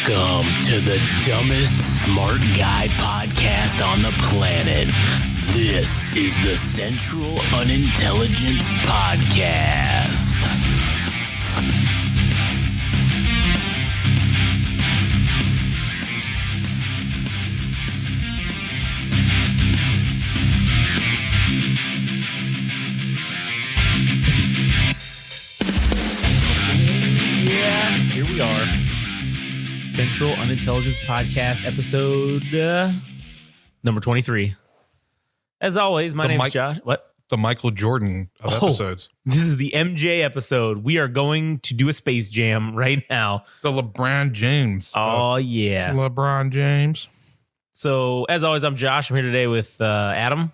Welcome to the dumbest smart guy podcast on the planet. This is the Central Unintelligence Podcast. Yeah, here we are. Central Unintelligence Podcast, episode number 23. As always, my name is Josh. What? The Michael Jordan of episodes. This is the MJ episode. We are going to do a Space Jam right now. The LeBron James. Oh, yeah. LeBron James. So, as always, I'm Josh. I'm here today with Adam.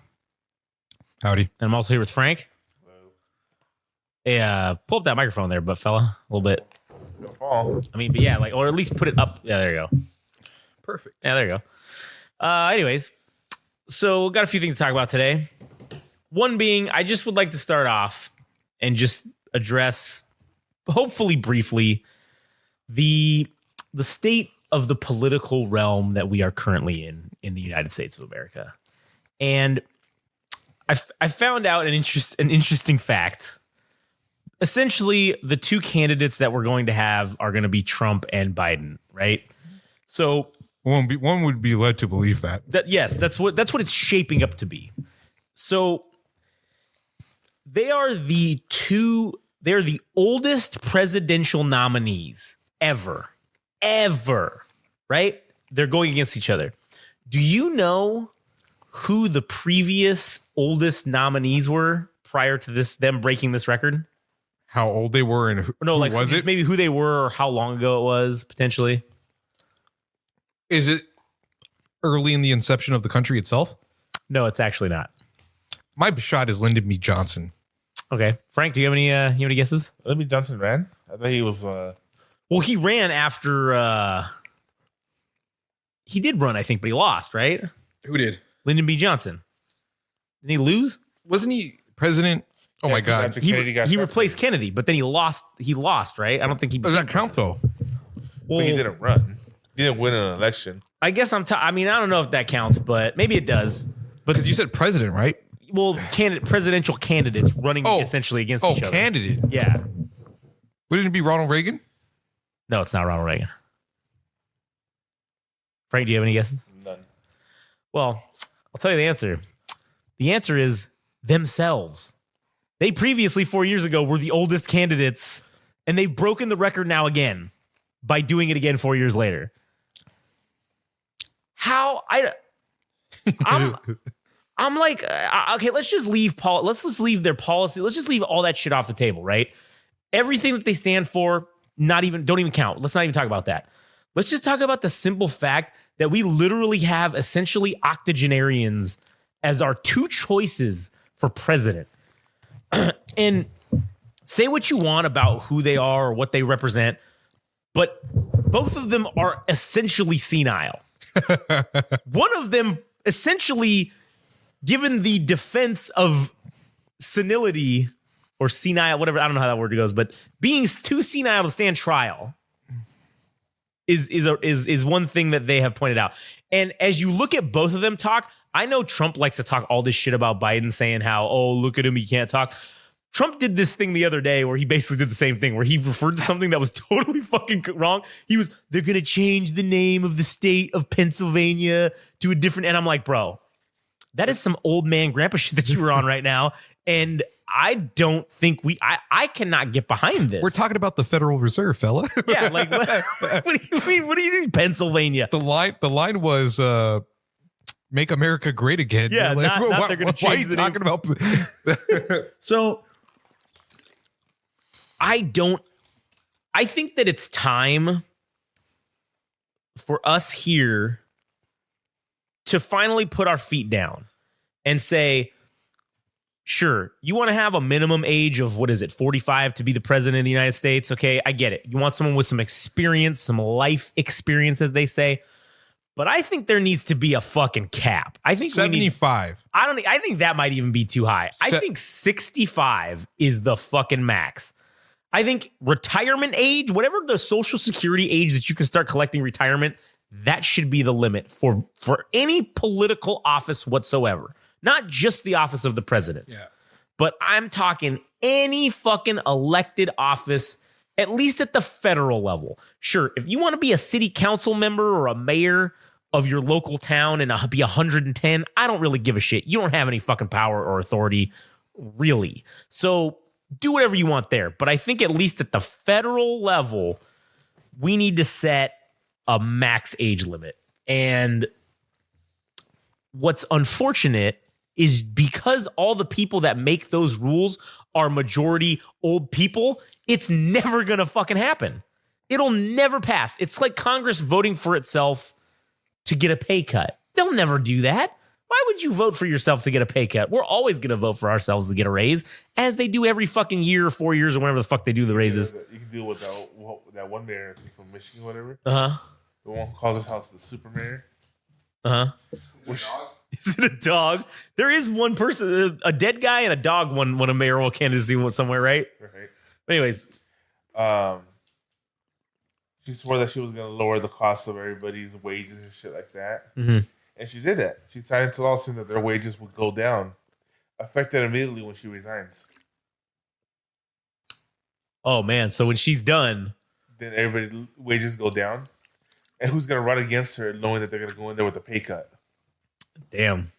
Howdy. And I'm also here with Frank. Hey, pull up that microphone there, but fella, a little bit. I mean, but yeah, like, or at least put it up. Yeah, there you go. Perfect. Yeah, there you go. Anyways, so got a few things to talk about today. One being, I just would like to start off and just address, hopefully briefly, the state of the political realm that we are currently in the United States of America. And I found out an interesting fact. Essentially, the two candidates that we're going to have are going to be Trump and Biden, right? So one would be led to believe that. Yes, that's what it's shaping up to be. So they're the oldest presidential nominees ever, right? They're going against each other. Do you know who the previous oldest nominees were prior to them breaking this record? How old they were and who was it? Maybe who they were or how long ago it was, potentially. Is it early in the inception of the country itself? No, it's actually not. My shot is Lyndon B. Johnson. Okay. Frank, do you have any guesses? Lyndon B. Johnson ran? I thought he was... Well, he ran after... he did run, I think, but he lost, right? Who did? Lyndon B. Johnson. Didn't he lose? Wasn't he president? Oh, my God. He replaced Kennedy, but then he lost, right? I don't think he... Does that count, though? Well, he didn't run. He didn't win an election. I guess I don't know if that counts, but maybe it does. Because you said president, right? Well, presidential candidates running essentially against each other. Oh, candidate. Yeah. Wouldn't it be Ronald Reagan? No, it's not Ronald Reagan. Frank, do you have any guesses? None. Well, I'll tell you the answer. The answer is themselves. They previously, 4 years ago, were the oldest candidates, and they've broken the record now again by doing it again 4 years later. How? I'm like, okay, let's just leave let's just leave their policy. Let's just leave all that shit off the table, right? Everything that they stand for, don't even count. Let's not even talk about that. Let's just talk about the simple fact that we literally have essentially octogenarians as our two choices for president. And say what you want about who they are or what they represent, but both of them are essentially senile. One of them essentially given the defense of senility or senile, whatever, I don't know how that word goes, but being too senile to stand trial is one thing that they have pointed out. And as you look at both of them talk, I know Trump likes to talk all this shit about Biden, saying how, oh, look at him, he can't talk. Trump did this thing the other day where he basically did the same thing, where he referred to something that was totally fucking wrong. They're going to change the name of the state of Pennsylvania to a different, and I'm like, bro, that is some old man grandpa shit that you were on right now. And I don't think I cannot get behind this. We're talking about the Federal Reserve, fella. Yeah, like, what do you mean? What do you mean, Pennsylvania? The line was, make America great again. Yeah, like, not they're going to change the name. Why are you talking about? So, I think that it's time for us here to finally put our feet down and say, sure, you want to have a minimum age of, 45 to be the president of the United States? Okay, I get it. You want someone with some experience, some life experience, as they say. But I think there needs to be a fucking cap. I think 75. I think that might even be too high. I think 65 is the fucking max. I think retirement age, whatever the Social Security age that you can start collecting retirement, that should be the limit for any political office whatsoever. Not just the office of the president. Yeah. But I'm talking any fucking elected office, at least at the federal level. Sure, if you want to be a city council member or a mayor of your local town and be 110, I don't really give a shit. You don't have any fucking power or authority, really. So do whatever you want there. But I think at least at the federal level, we need to set a max age limit. And what's unfortunate is because all the people that make those rules are majority old people, it's never going to fucking happen. It'll never pass. It's like Congress voting for itself to get a pay cut. They'll never do that. Why would you vote for yourself to get a pay cut? We're always going to vote for ourselves to get a raise, as they do every fucking year or 4 years or whenever the fuck they do the raises. You can deal with that one mayor from Michigan, whatever. Uh-huh. The one who calls his house the super mayor. Uh-huh. Is it a dog? There is one person, a dead guy and a dog won a mayoral candidacy somewhere, right? Right. Anyways. She swore that she was going to lower the cost of everybody's wages and shit like that. Mm-hmm. And she did that. She signed into law saying that their wages would go down, effective immediately when she resigns. Oh, man. So when she's done, then everybody's wages go down. And who's going to run against her knowing that they're going to go in there with a pay cut? Damn.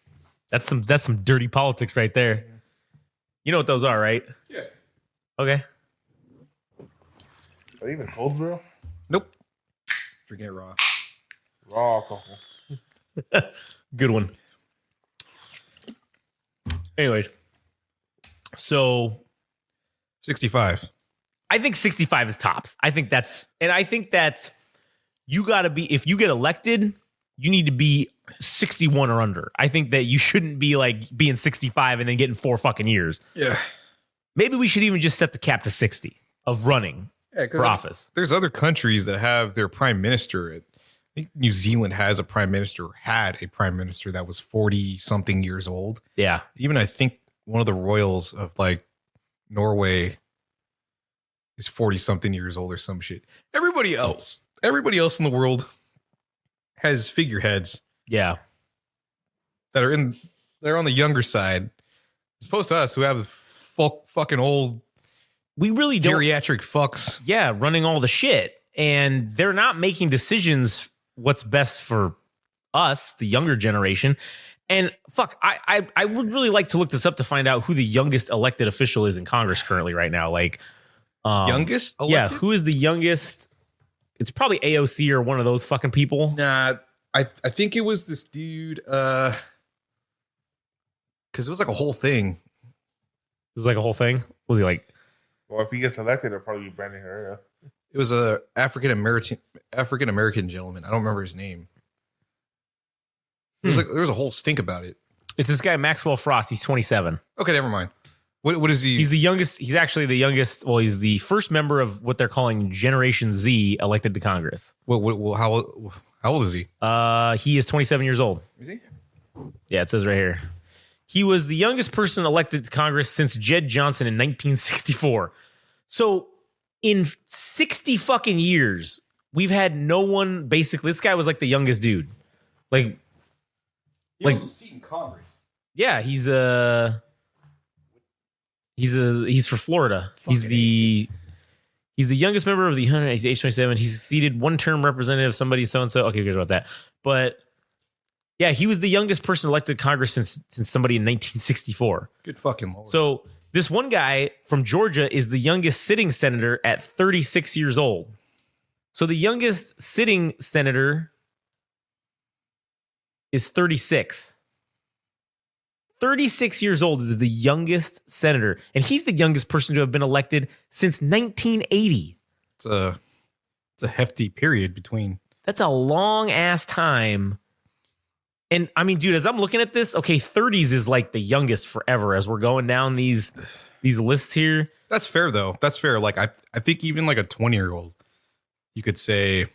That's some dirty politics right there. You know what those are, right? Yeah. Okay. Are they even cold, bro? Nope. Drinking it raw. Raw alcohol. Good one. Anyways. So 65. I think 65 is tops. I think that's you got to be, if you get elected, you need to be 61 or under. I think that you shouldn't be like being 65 and then getting 4 fucking years. Yeah. Maybe we should even just set the cap to 60 of running for office. There's other countries that have their prime minister. I think New Zealand had a prime minister that was 40 something years old. Yeah. Even I think one of the royals of like Norway is 40 something years old or some shit. Everybody else in the world has figureheads. Yeah. They're on the younger side, as opposed to us who have fucking old, we really don't, geriatric fucks. Yeah, running all the shit, and they're not making decisions what's best for us, the younger generation. And fuck, I would really like to look this up to find out who the youngest elected official is in Congress currently right now. Like, youngest elected? Yeah, who is the youngest? It's probably AOC or one of those fucking people. Nah, I think it was this dude. Because it was like a whole thing. It was like a whole thing. Was he like? Well, if he gets elected, they'll probably be branding her. Yeah. It was a African American gentleman. I don't remember his name. There was a whole stink about it. It's this guy Maxwell Frost. He's 27. Okay, never mind. What is he? He's the youngest. He's actually the youngest. Well, he's the first member of what they're calling Generation Z elected to Congress. How old is he? He is 27 years old. Is he? Yeah, it says right here. He was the youngest person elected to Congress since Jed Johnson in 1964. So in 60 fucking years, we've had no one. Basically, this guy was like the youngest dude. Like He holds a seat in Congress. Yeah, he's for Florida. He's the youngest member of the 100. He's age 27. He succeeded one-term representative, somebody so-and-so. Okay, who cares about that? But yeah, he was the youngest person elected to Congress since somebody in 1964. Good fucking Lord. So this one guy from Georgia is the youngest sitting senator at 36 years old. So the youngest sitting senator is 36. 36 years old is the youngest senator, and he's the youngest person to have been elected since 1980. It's a hefty period between. That's a long ass time. And I mean, dude, as I'm looking at this, okay, 30s is like the youngest forever as we're going down these lists here. That's fair though. That's fair. Like I think even like a 20-year-old, you could say,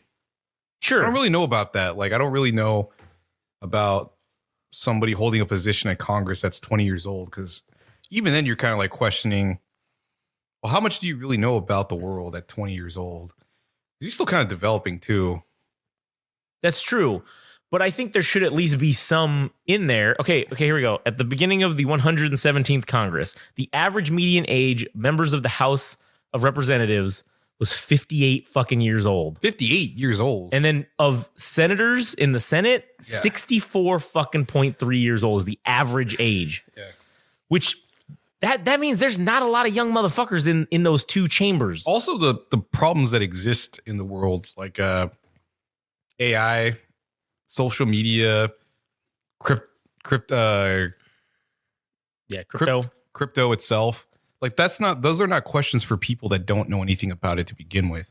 sure. I don't really know about that. Like I don't really know about somebody holding a position at Congress that's 20 years old, because even then you're kind of like questioning Well, how much do you really know about the world at 20 years old? You're still kind of developing too. That's true. But I think there should at least be some in there. Okay, here we go. At the beginning of the 117th Congress, the average median age members of the House of Representatives was 58 fucking years old. 58 years old. And then of senators in the Senate, 64 fucking 0.3 years old is the average age. Yeah. Which that means there's not a lot of young motherfuckers in those two chambers. Also, the problems that exist in the world, like AI, social media, crypto itself. Like those are not questions for people that don't know anything about it to begin with.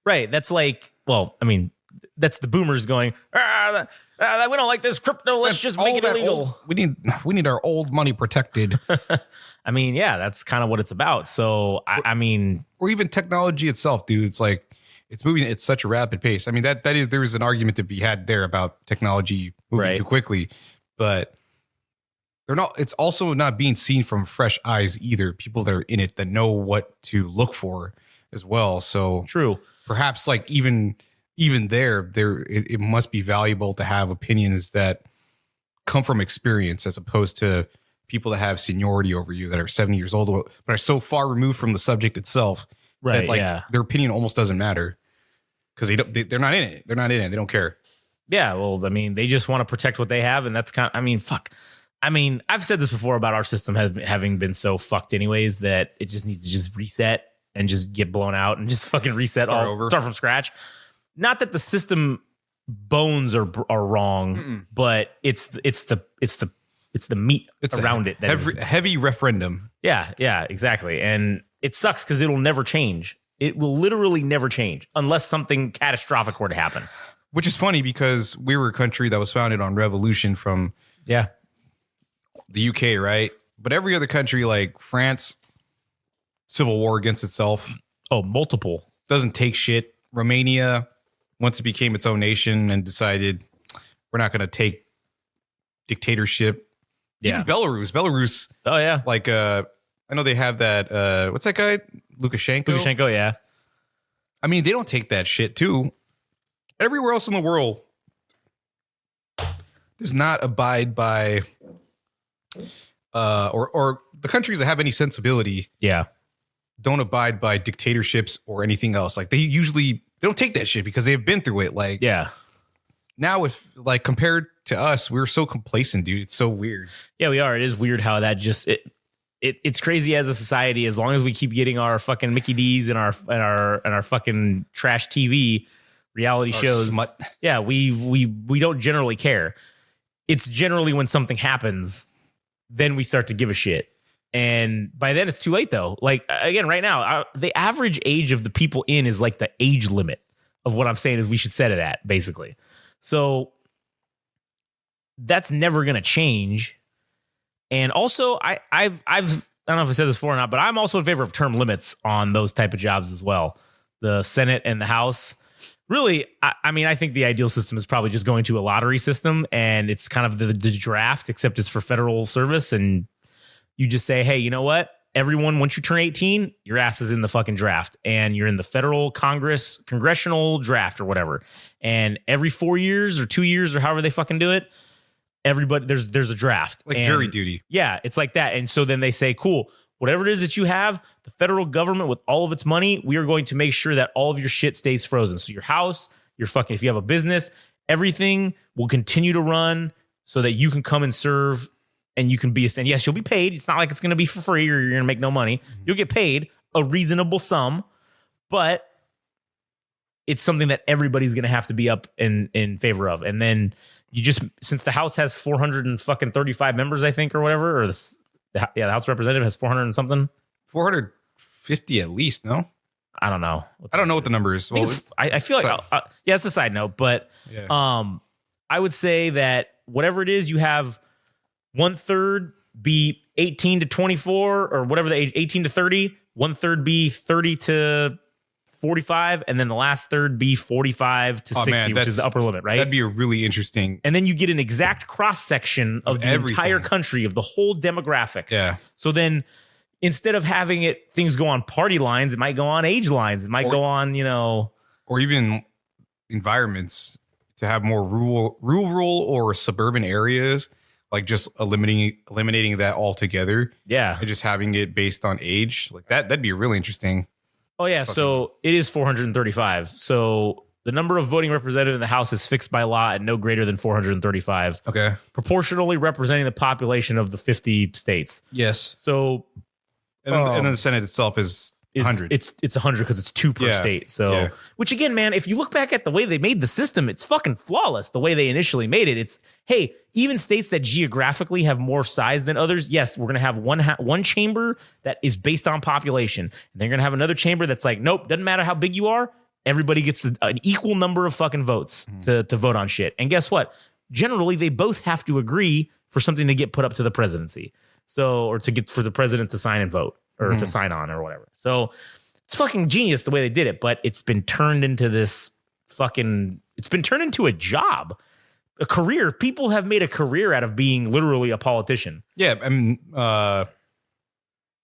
Right. That's like, well, I mean, that's the boomers going, we don't like this crypto. Let's just make it illegal. We need our old money protected. I mean, yeah, that's kind of what it's about. So, I mean, or even technology itself, dude. It's like, it's moving at such a rapid pace. I mean, there is an argument to be had there about technology moving too quickly, but it's also not being seen from fresh eyes either. People that are in it that know what to look for as well. So true. Perhaps like even there, it must be valuable to have opinions that come from experience as opposed to people that have seniority over you that are 70 years old, but are so far removed from the subject itself. Right. That their opinion almost doesn't matter because they're not in it. They're not in it. They don't care. Yeah. Well, I mean, they just want to protect what they have. And that's fuck. I mean, I've said this before about our system having been so fucked anyways that it just needs to just reset and just get blown out and just fucking reset start from scratch. Not that the system bones are wrong, but it's the meat around it. That heavy referendum. Yeah, exactly. And it sucks because it'll never change. It will literally never change unless something catastrophic were to happen. Which is funny because we were a country that was founded on revolution from the UK, right? But every other country like France, civil war against itself. Oh, multiple. Doesn't take shit. Romania, once it became its own nation and decided we're not going to take dictatorship. Yeah. Even Belarus. Oh, yeah. Like, I know they have that. What's that guy? Lukashenko, yeah. I mean, they don't take that shit too. Everywhere else in the world does not abide by, or the countries that have any sensibility, don't abide by dictatorships or anything else. Like they don't take that shit because they've been through it. Like, now if like compared to us, we're so complacent, dude. It's so weird. Yeah, we are. It is weird how that just it's crazy as a society. As long as we keep getting our fucking Mickey D's and our fucking trash TV reality shows, smut. Yeah, we don't generally care. It's generally when something happens, then we start to give a shit. And by then it's too late though. Like again, right now, the average age of the people in is like the age limit of what I'm saying is we should set it at basically. So that's never going to change. And also I don't know if I said this before or not, but I'm also in favor of term limits on those type of jobs as well. The Senate and the House. Really, I mean, I think the ideal system is probably just going to a lottery system and it's kind of the draft, except it's for federal service. And you just say, hey, you know what? Everyone, once you turn 18, your ass is in the fucking draft and you're in the federal congressional draft or whatever. And every 4 years or 2 years or however they fucking do it, everybody there's a draft. Like and jury duty. Yeah, it's like that. And so then they say, cool, whatever it is that you have, the federal government with all of its money, we are going to make sure that all of your shit stays frozen. So your house, your fucking, if you have a business, everything will continue to run so that you can come and serve and you can be and yes, you'll be paid. It's not like it's going to be for free or you're going to make no money. You'll get paid a reasonable sum, but it's something that everybody's going to have to be up in favor of. And then you just, since the House has 435 members, I think, or whatever, or the House Representative has 400 and something. 450 at least, no? I don't know. I don't know what the number is. Well, I feel like, yeah, it's a side note, but I would say that whatever it is, you have 1/3 be 18 to 24 or whatever the age, 18 to 30, 1/3 be 30 to 45, and then the last third be 45 to 60, which is the upper limit, right? That'd be a really interesting. And then you get an exact cross section of the entire country, of the whole demographic. Yeah. So then instead of having things go on party lines, it might go on age lines. It might go on, or even environments to have more rural or suburban areas, like just eliminating that altogether. Yeah. And just having it based on age. Like that'd be really interesting. Oh, yeah. So it is 435. So the number of voting representatives in the House is fixed by law at no greater than 435. Okay. Proportionally representing the population of the 50 states. Yes. So, and then the Senate itself is 100. It's 100 because it's 2 per state. So, which again, man, if you look back at the way they made the system, it's fucking flawless. The way they initially made it, it's, hey, even states that geographically have more size than others, yes, we're gonna have one chamber that is based on population, and they're gonna have another chamber that's like, nope, doesn't matter how big you are, everybody gets an equal number of fucking votes to vote on shit. And guess what? Generally, they both have to agree for something to get put up to the presidency, or to get for the president to sign and vote. Or to sign on or whatever. So it's fucking genius the way they did it, but it's been turned into it's been turned into a job, a career. People have made a career out of being literally a politician. Yeah. I mean,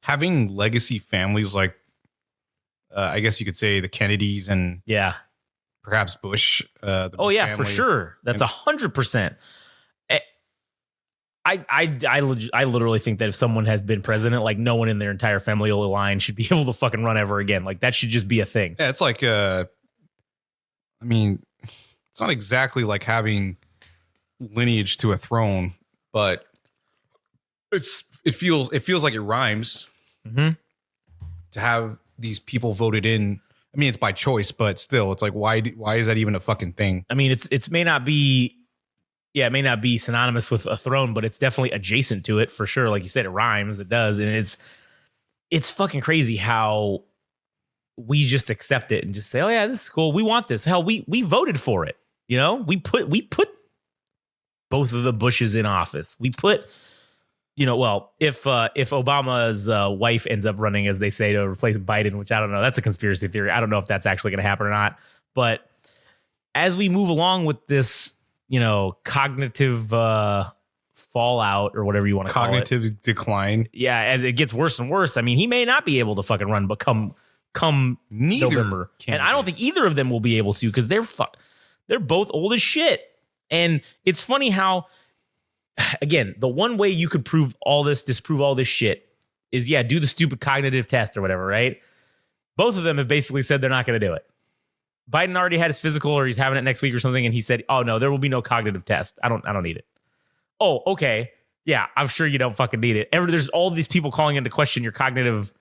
having legacy families like, I guess you could say the Kennedys and perhaps Bush. The Bush yeah, family. for sure. That's 100%. I literally think that if someone has been president, like no one in their entire familial line should be able to fucking run ever again. Like that should just be a thing. Yeah, it's like, I mean, it's not exactly like having lineage to a throne, but it feels like it rhymes to have these people voted in. I mean, it's by choice, but still, it's like why is that even a fucking thing? I mean, it may not be. Yeah, it may not be synonymous with a throne, but it's definitely adjacent to it for sure. Like you said, it rhymes. It does, and it's fucking crazy how we just accept it and just say, "Oh yeah, this is cool. We want this." Hell, we voted for it. You know, we put both of the Bushes in office. We put, well, if Obama's wife ends up running, as they say, to replace Biden, which I don't know, that's a conspiracy theory. I don't know if that's actually going to happen or not. But as we move along with this, cognitive fallout or whatever you want to call it. Cognitive decline. Yeah, as it gets worse and worse. I mean, he may not be able to fucking run, but come Neither November. And I don't think either of them will be able to because they're both old as shit. And it's funny how, again, the one way you could disprove all this shit is, do the stupid cognitive test or whatever, right? Both of them have basically said they're not going to do it. Biden already had his physical, or he's having it next week or something, and he said, "Oh no, there will be no cognitive test. I don't need it." Oh, okay, yeah, I'm sure you don't fucking need it. There's all these people calling into question your cognitive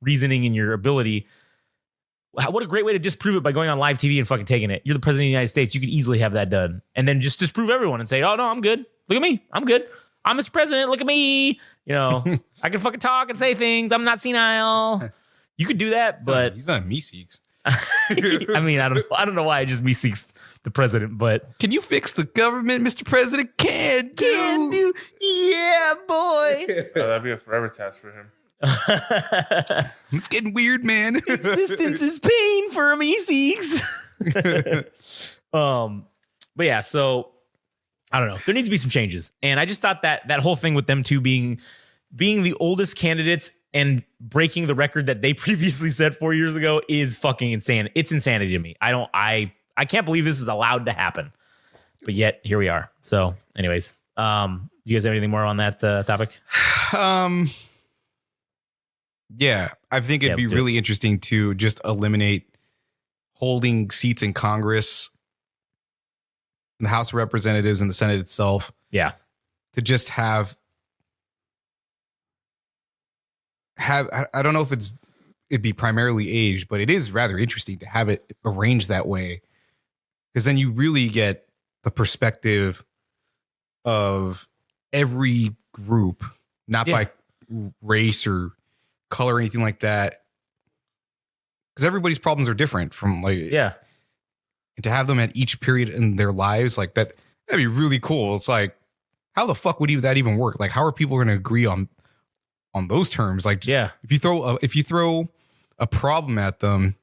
reasoning and your ability. What a great way to disprove it by going on live TV and fucking taking it. You're the president of the United States. You could easily have that done, and then just disprove everyone and say, "Oh no, I'm good. Look at me. I'm good. I'm Mr. President. Look at me. I can fucking talk and say things. I'm not senile." You could do that, but he's not Meeseeks. I mean, I don't know why I just Meeseeks the president, but can you fix the government, Mr. President? Can do. Yeah, boy. That'd be a forever task for him. It's getting weird, man. Existence is pain for a Meeseeks. But yeah, so I don't know. There needs to be some changes, and I just thought that whole thing with them two being the oldest candidates and breaking the record that they previously set 4 years ago is fucking insane. It's insanity to me. I can't believe this is allowed to happen, but yet here we are. So anyways, do you guys have anything more on that topic? Yeah, I think it'd be really interesting to just eliminate holding seats in Congress, in the House of Representatives, and the Senate itself. Yeah. To just have I don't know if it'd be primarily age, but it is rather interesting to have it arranged that way, because then you really get the perspective of every group, not by race or color or anything like that, because everybody's problems are different from and to have them at each period in their lives like that'd be really cool. It's like, how the fuck would that even work? Like, how are people going to agree on those terms? Like, if you throw a problem at them,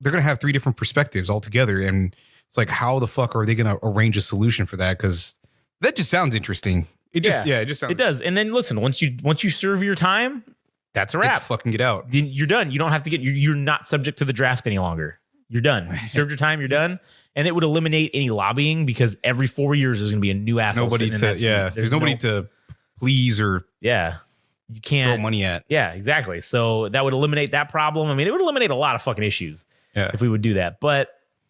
they're going to have 3 different perspectives altogether. And it's like, how the fuck are they going to arrange a solution for that? Because that just sounds interesting. It just it just sounds. It does. And then listen, once you serve your time, that's a wrap. Fucking get out. You're done. You don't have to you're not subject to the draft any longer. You're done. You served your time. You're done. And it would eliminate any lobbying because every 4 years there's going to be a new asshole. Nobody to There's nobody to please or you can't throw money at. Yeah, exactly. So that would eliminate that problem. I mean, it would eliminate a lot of fucking issues if we would do that. But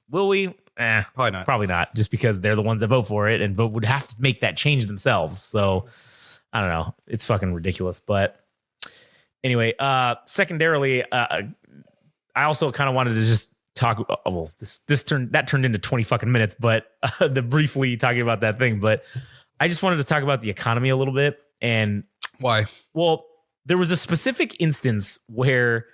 will we? Probably not. Probably not. Just because they're the ones that vote for it and would have to make that change themselves. So I don't know. It's fucking ridiculous. But anyway, secondarily, I also kind of wanted to just talk. Well, that turned into 20 fucking minutes, but the briefly talking about that thing. But I just wanted to talk about the economy a little bit. And why? Well, there was a specific instance where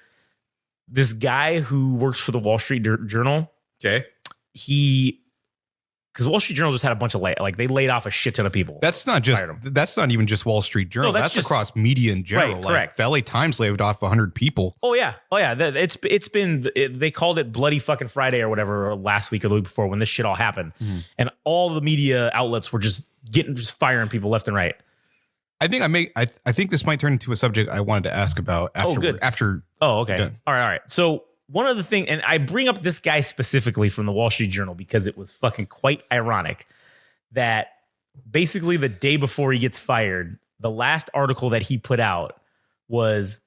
this guy who works for the Wall Street Journal. Okay. Because Wall Street Journal just had a bunch of they laid off a shit ton of people. That's not even just Wall Street Journal. No, that's just across media in general. Right, correct. The LA Times laid off 100 people. Oh yeah. It's been they called it Bloody fucking Friday or whatever last week or the week before when this shit all happened, and all the media outlets were just firing people left and right. I think this might turn into a subject I wanted to ask about after. Oh, okay. All right. So one of the things, and I bring up this guy specifically from the Wall Street Journal because it was fucking quite ironic that basically the day before he gets fired, the last article that he put out was,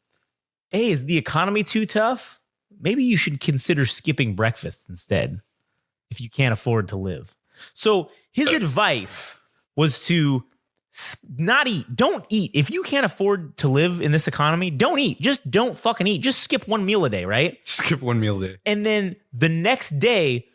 hey, is the economy too tough? Maybe you should consider skipping breakfast instead if you can't afford to live. So his advice was to not eat. Don't eat. If you can't afford to live in this economy, don't eat. Just don't fucking eat. Just skip one meal a day, right? Skip one meal a day. And then the next day,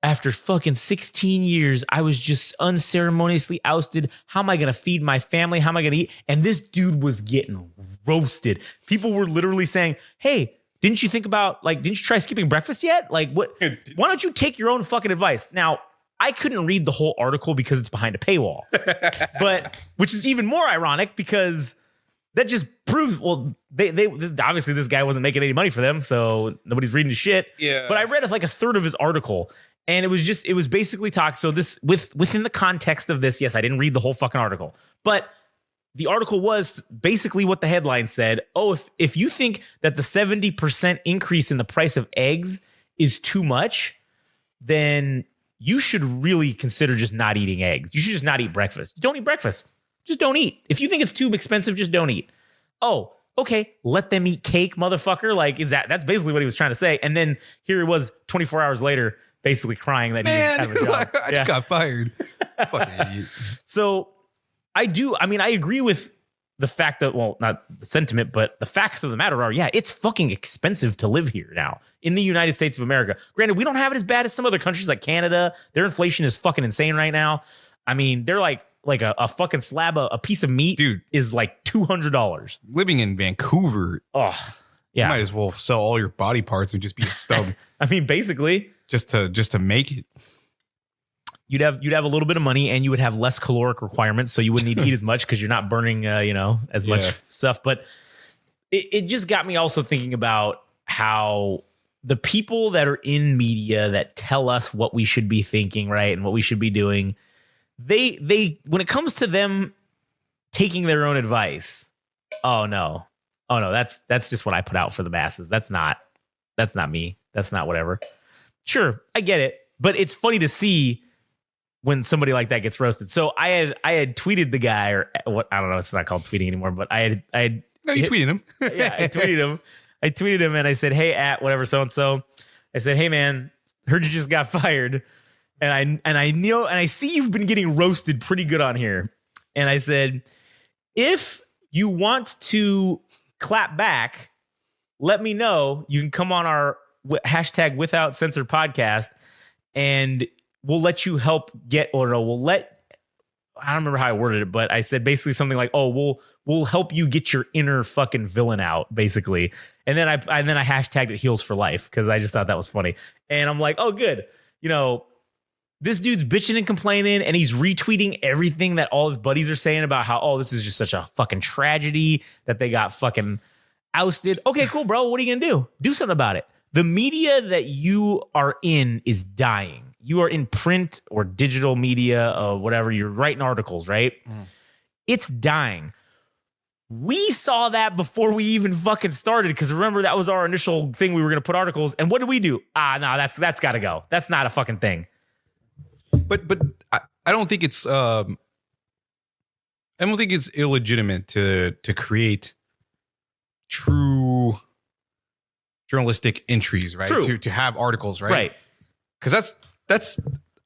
after fucking 16 years, I was just unceremoniously ousted. How am I going to feed my family? How am I going to eat? And this dude was getting roasted. People were literally saying, hey, didn't you didn't you try skipping breakfast yet? Like, what? Why don't you take your own fucking advice? Now, I couldn't read the whole article because it's behind a paywall, but which is even more ironic because that just proves, well, they obviously this guy wasn't making any money for them, so nobody's reading his shit. Yeah. But I read like a third of his article, and it was basically talk. So this within the context of this, yes, I didn't read the whole fucking article, but the article was basically what the headline said. Oh, if you think that the 70% increase in the price of eggs is too much, then you should really consider just not eating eggs. You should just not eat breakfast. Don't eat breakfast. Just don't eat. If you think it's too expensive, just don't eat. Oh, okay. Let them eat cake, motherfucker. Like, that's basically what he was trying to say. And then here it was 24 hours later, basically crying that he was out of a job. I just got fired. Fucking idiot. So I agree with the fact that, well, not the sentiment, but the facts of the matter are, it's fucking expensive to live here now in the United States of America. Granted, we don't have it as bad as some other countries like Canada. Their inflation is fucking insane right now. I mean, they're like a fucking slab, a piece of meat, dude, is like $200. Living in Vancouver, yeah, you might as well sell all your body parts and just be a stub. I mean, basically, just to make it. You'd have a little bit of money and you would have less caloric requirements, so you wouldn't need to eat as much because you're not burning, as much stuff. But it just got me also thinking about how the people that are in media that tell us what we should be thinking, right, and what we should be doing, they when it comes to them taking their own advice, oh no, that's just what I put out for the masses. That's not me. That's not whatever. Sure, I get it, but it's funny to see when somebody like that gets roasted. So I had tweeted the guy, or what, I don't know, it's not called tweeting anymore, but I had no, you tweeted him. Yeah, I tweeted him and I said, hey, at whatever so-and-so, I said, hey man, heard you just got fired. And I know, and I see you've been getting roasted pretty good on here. And I said, if you want to clap back, let me know. You can come on our hashtag Without Censor podcast, and we'll let you help get, or no, I don't remember how I worded it, but I said basically something like, oh, we'll help you get your inner fucking villain out, basically. And then I hashtagged it Heels for Life because I just thought that was funny. And I'm like, oh, good. This dude's bitching and complaining, and he's retweeting everything that all his buddies are saying about how, oh, this is just such a fucking tragedy that they got fucking ousted. Okay, cool, bro. What are you going to do? Do something about it. The media that you are in is dying. You are in print or digital media or whatever. You're writing articles, right? It's dying. We saw that before we even fucking started, because remember, that was our initial thing. We were going to put articles, and what did we do? No, that's got to go. That's not a fucking thing. But I don't think it's illegitimate to create true journalistic entries, right? True. To have articles, right? Right. Because that's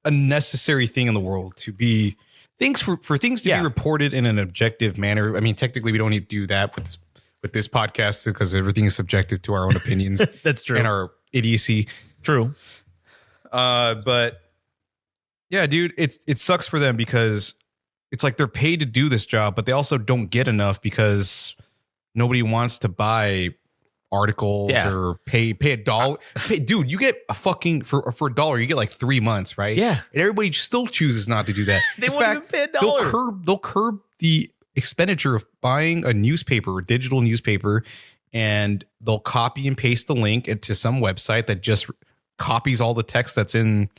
a necessary thing in the world, to be things for things to be reported in an objective manner. I mean, technically, we don't need to do that with this podcast, because everything is subjective to our own opinions. That's true. And our idiocy. True. But yeah, dude, it sucks for them, because it's like they're paid to do this job, but they also don't get enough because nobody wants to buy articles or pay $1. Dude, you get a fucking for $1, you get like 3 months, right? Yeah. And everybody still chooses not to do that. They won't even pay $1. They'll curb the expenditure of buying a newspaper, a digital newspaper, and they'll copy and paste the link into some website that just copies all the text that's in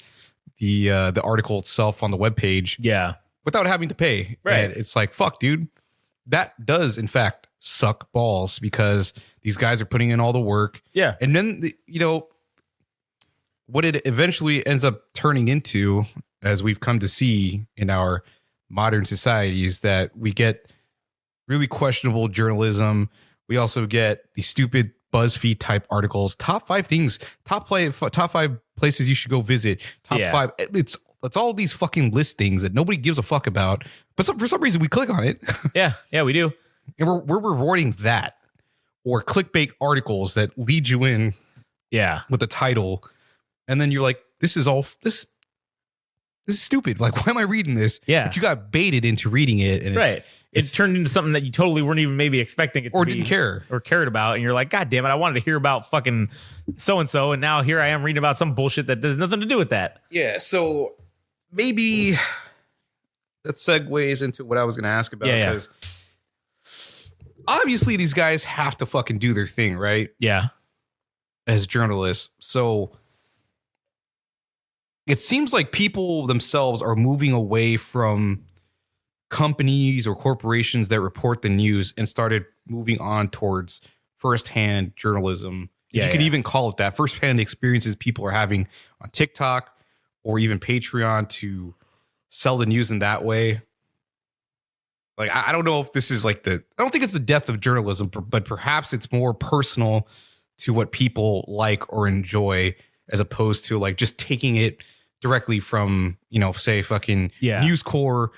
the article itself on the webpage. Yeah. Without having to pay. Right. And it's like, fuck, dude. That does, in fact, suck balls, because these guys are putting in all the work. Yeah. And then, what it eventually ends up turning into, as we've come to see in our modern society, is that we get really questionable journalism. We also get these stupid BuzzFeed type articles. Top 5 things, top 5 places you should go visit. Top 5. It's all these fucking listings that nobody gives a fuck about. But for some reason we click on it. Yeah, we do. And we're rewarding that, or clickbait articles that lead you in with a title. And then you're like, this is stupid. Like, why am I reading this? Yeah. But you got baited into reading it. And It's turned into something that you totally weren't even maybe expecting it to or be, didn't care or cared about. And you're like, God damn it, I wanted to hear about fucking so-and-so. And now here I am reading about some bullshit that has nothing to do with that. Yeah. So maybe that segues into what I was going to ask about. Because obviously these guys have to fucking do their thing, right? Yeah. As journalists. So it seems like people themselves are moving away from companies or corporations that report the news and started moving on towards firsthand journalism. If you could even call it that, firsthand experiences people are having on TikTok or even Patreon to sell the news in that way. Like, I don't know if this is like I don't think it's the death of journalism, but perhaps it's more personal to what people like or enjoy, as opposed to like just taking it directly from, say fucking News Corp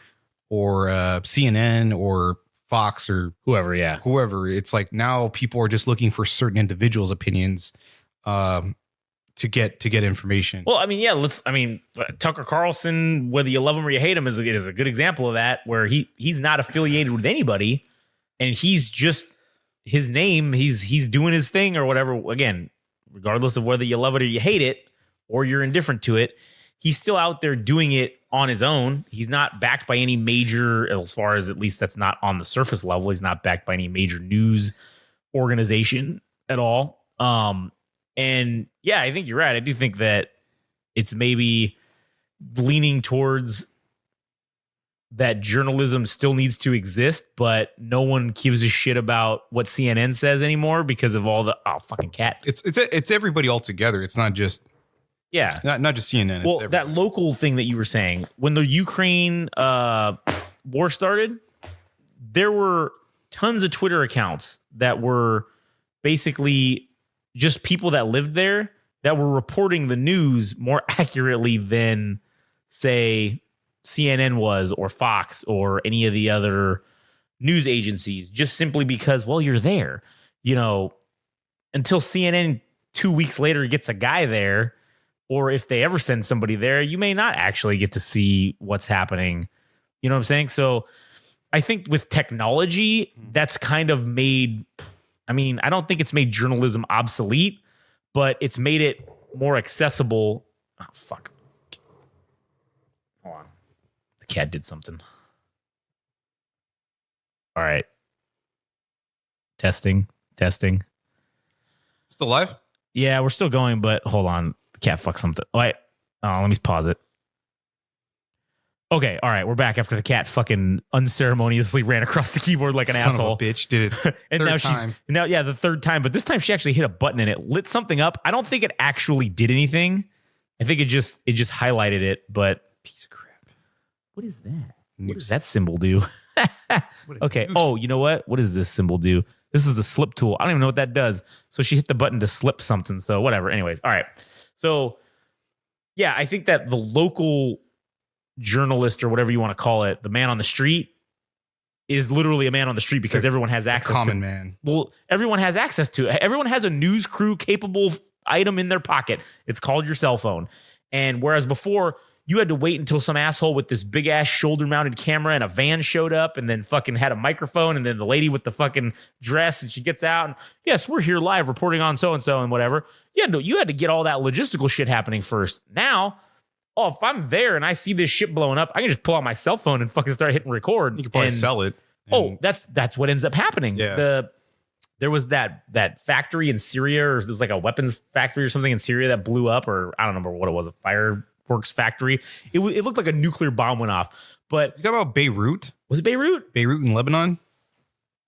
or CNN or Fox or whoever. It's like now people are just looking for certain individuals' opinions to get information. Well, I mean, Tucker Carlson, whether you love him or you hate him, is a good example of that, where he's not affiliated with anybody, and he's just his name. He's doing his thing or whatever. Again, regardless of whether you love it or you hate it or you're indifferent to it, he's still out there doing it on his own. He's not backed by any major, as far as at least that's not on the surface level. He's not backed by any major news organization at all. And yeah, I think you're right. I do think that it's maybe leaning towards that journalism still needs to exist, but no one gives a shit about what CNN says anymore because of all the fucking cat. It's everybody all together. It's not just not just CNN. Well, that local thing that you were saying, when the Ukraine war started, there were tons of Twitter accounts that were basically just people that lived there that were reporting the news more accurately than, say, CNN was, or Fox, or any of the other news agencies, just simply because, well, you're there, until CNN 2 weeks later gets a guy there, or if they ever send somebody there, you may not actually get to see what's happening. You know what I'm saying? So I think with technology, that's kind of made, I don't think it's made journalism obsolete, but it's made it more accessible. Oh, fuck. Hold on. The cat did something. All right. Testing. Still live? Yeah, we're still going, but hold on. The cat fucked something. Oh, wait. Oh, let me pause it. Okay, all right, we're back after the cat fucking unceremoniously ran across the keyboard like an Son asshole. of a bitch did it. And now the third time, but this time she actually hit a button and it lit something up. I don't think it actually did anything. I think it just highlighted it, but piece of crap. What is that? Noose. What does that symbol do? Okay. noose. Oh, you know what? What does this symbol do? This is the slip tool. I don't even know what that does. So she hit the button to slip something. So whatever. Anyways, all right. So yeah, I think that the local journalist or whatever you want to call it, the man on the street, is literally a man on the street because everyone has access to common man. Well, everyone has access to it. Everyone has a news crew capable item in their pocket. It's called your cell phone. And whereas before you had to wait until some asshole with this big ass shoulder mounted camera and a van showed up and then fucking had a microphone and then the lady with the fucking dress and she gets out and yes, we're here live reporting on so-and-so and whatever. You had to get all that logistical shit happening first. Now, if I'm there and I see this shit blowing up, I can just pull out my cell phone and fucking start hitting record. You could probably sell it. That's what ends up happening. Yeah. There was that factory in Syria, or there's like a weapons factory or something in Syria that blew up, or I don't remember what it was, a fireworks factory. It looked like a nuclear bomb went off. But You talking about Beirut? was it Beirut? Beirut in Lebanon?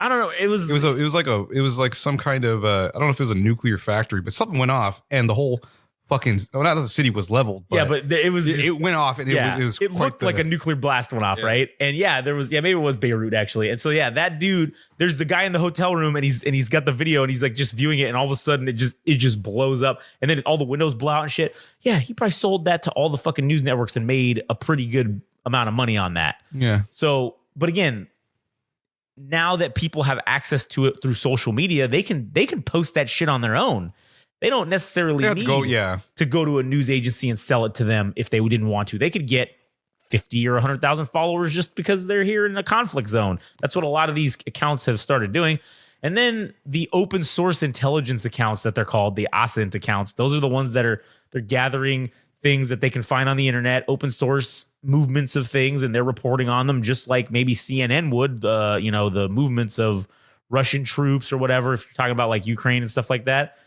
I don't know. It was like some kind of I don't know if it was a nuclear factory, but something went off and the whole fucking not that the city was leveled, but but it was it went off and it looked like a nuclear blast went off, right? And maybe it was Beirut actually. And so that dude, there's the guy in the hotel room and he's got the video and he's like just viewing it and all of a sudden it just blows up and then all the windows blow out and shit. Yeah, he probably sold that to all the fucking news networks and made a pretty good amount of money on that. Yeah. So, but again, now that people have access to it through social media, they can post that shit on their own. They don't necessarily need to go to a news agency and sell it to them if they didn't want to. They could get 50 or 100,000 followers just because they're here in a conflict zone. That's what a lot of these accounts have started doing. And then the open source intelligence accounts that they're called, the OSINT accounts, those are the ones that they're gathering things that they can find on the internet, open source movements of things, and they're reporting on them just like maybe CNN would, the movements of Russian troops or whatever, if you're talking about like Ukraine and stuff like that.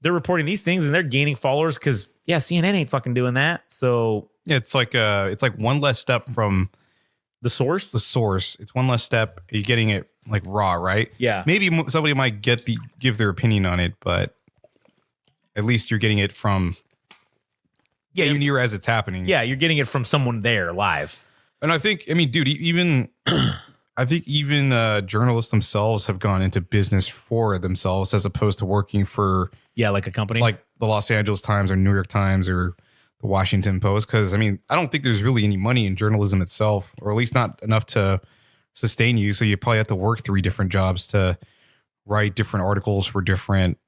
They're reporting these things and they're gaining followers because CNN ain't fucking doing that. So yeah, it's like one less step from the source. It's one less step. You're getting it like raw, right? Yeah. Maybe somebody might give their opinion on it, but at least you're getting it from near as it's happening. Yeah, you're getting it from someone there live. And I think, dude, even I think even journalists themselves have gone into business for themselves as opposed to working for like a company like the Los Angeles Times or New York Times or the Washington Post. Because I don't think there's really any money in journalism itself, or at least not enough to sustain you. So you probably have to work 3 different jobs to write different articles for different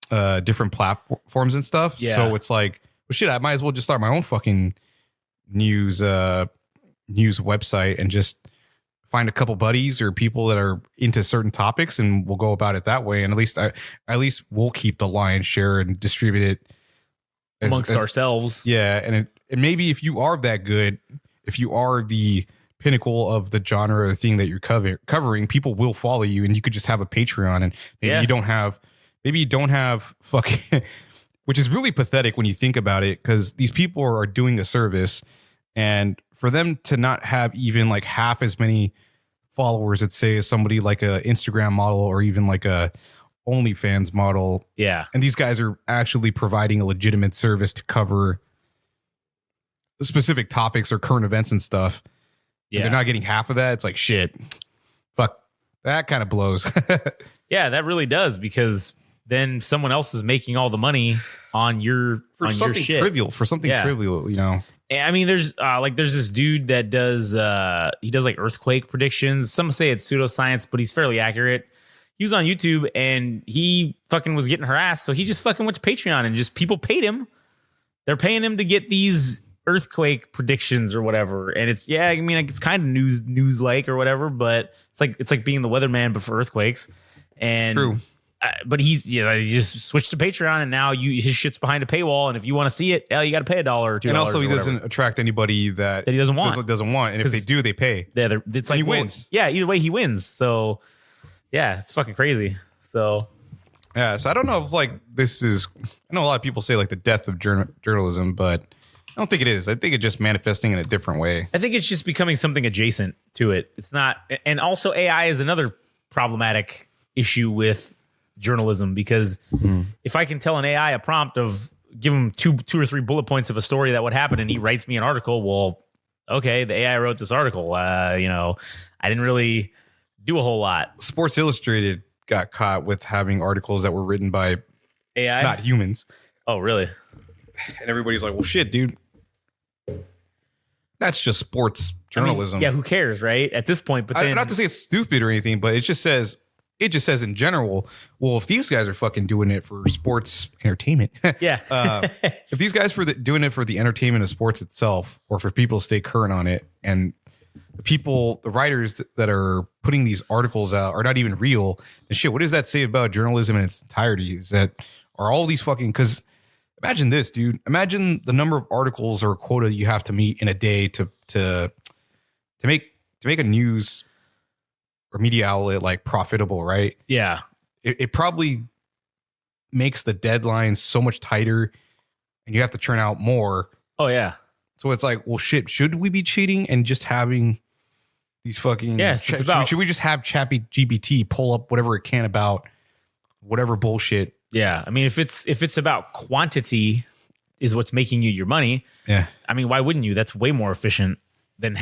platforms and stuff. Yeah. So it's like, well, shit, I might as well just start my own fucking news website and just find a couple buddies or people that are into certain topics and we'll go about it that way. And at least we'll keep the lion's share and distribute it amongst ourselves. Yeah. And maybe if you are that good, if you are the pinnacle of the genre or the thing that you're covering, people will follow you and you could just have a Patreon and maybe you don't have fucking, which is really pathetic when you think about it, because these people are doing a service. And for them to not have even like half as many followers, let's say, as somebody like a Instagram model or even like a OnlyFans model. Yeah. And these guys are actually providing a legitimate service to cover specific topics or current events and stuff. Yeah. They're not getting half of that. It's like, shit, fuck, that kind of blows. Yeah, that really does, because then someone else is making all the money on your something shit. trivial, There's this dude that does like earthquake predictions. Some say it's pseudoscience, but he's fairly accurate. He was on YouTube and he fucking was getting harassed, so he just fucking went to Patreon and just people paid him. They're paying him to get these earthquake predictions or whatever. And it's it's kind of news like or whatever, but it's like being the weatherman but for earthquakes. And true. But he just switched to Patreon, and now his shit's behind a paywall. And if you want to see it, you got to pay $1 or $2. And also, he doesn't attract anybody that he doesn't want. And if they do, they pay. Yeah, it's like he wins. Yeah, either way, he wins. So, yeah, it's fucking crazy. So, yeah. So I don't know if like this is. I know a lot of people say like the death of journalism, but I don't think it is. I think it's just manifesting in a different way. I think it's just becoming something adjacent to it. It's not, and also AI is another problematic issue with journalism because if I can tell an AI a prompt of give him two or three bullet points of a story that would happen, and he writes me an article, well, okay, the AI wrote this article. I didn't really do a whole lot. Sports Illustrated got caught with having articles that were written by AI, not humans. Oh, really? And everybody's like, well, shit, dude. That's just sports journalism. I mean, yeah, who cares, right? At this point, but then, not to say it's stupid or anything, but it just says in general, well, if these guys are fucking doing it for sports entertainment, yeah. if these guys doing it for the entertainment of sports itself, or for people to stay current on it, and the writers that are putting these articles out are not even real, then shit, what does that say about journalism in its entirety? Is that are all these fucking, because imagine this, dude. Imagine the number of articles or quota you have to meet in a day to make a news or media outlet like profitable, right? Yeah. It probably makes the deadlines so much tighter, and you have to churn out more. Oh yeah. So it's like, well, shit. Should we be cheating and just having these fucking? Yes. Should we just have ChatGPT pull up whatever it can about whatever bullshit? Yeah. I mean, if it's about quantity is what's making you your money. Yeah. I mean, why wouldn't you? That's way more efficient than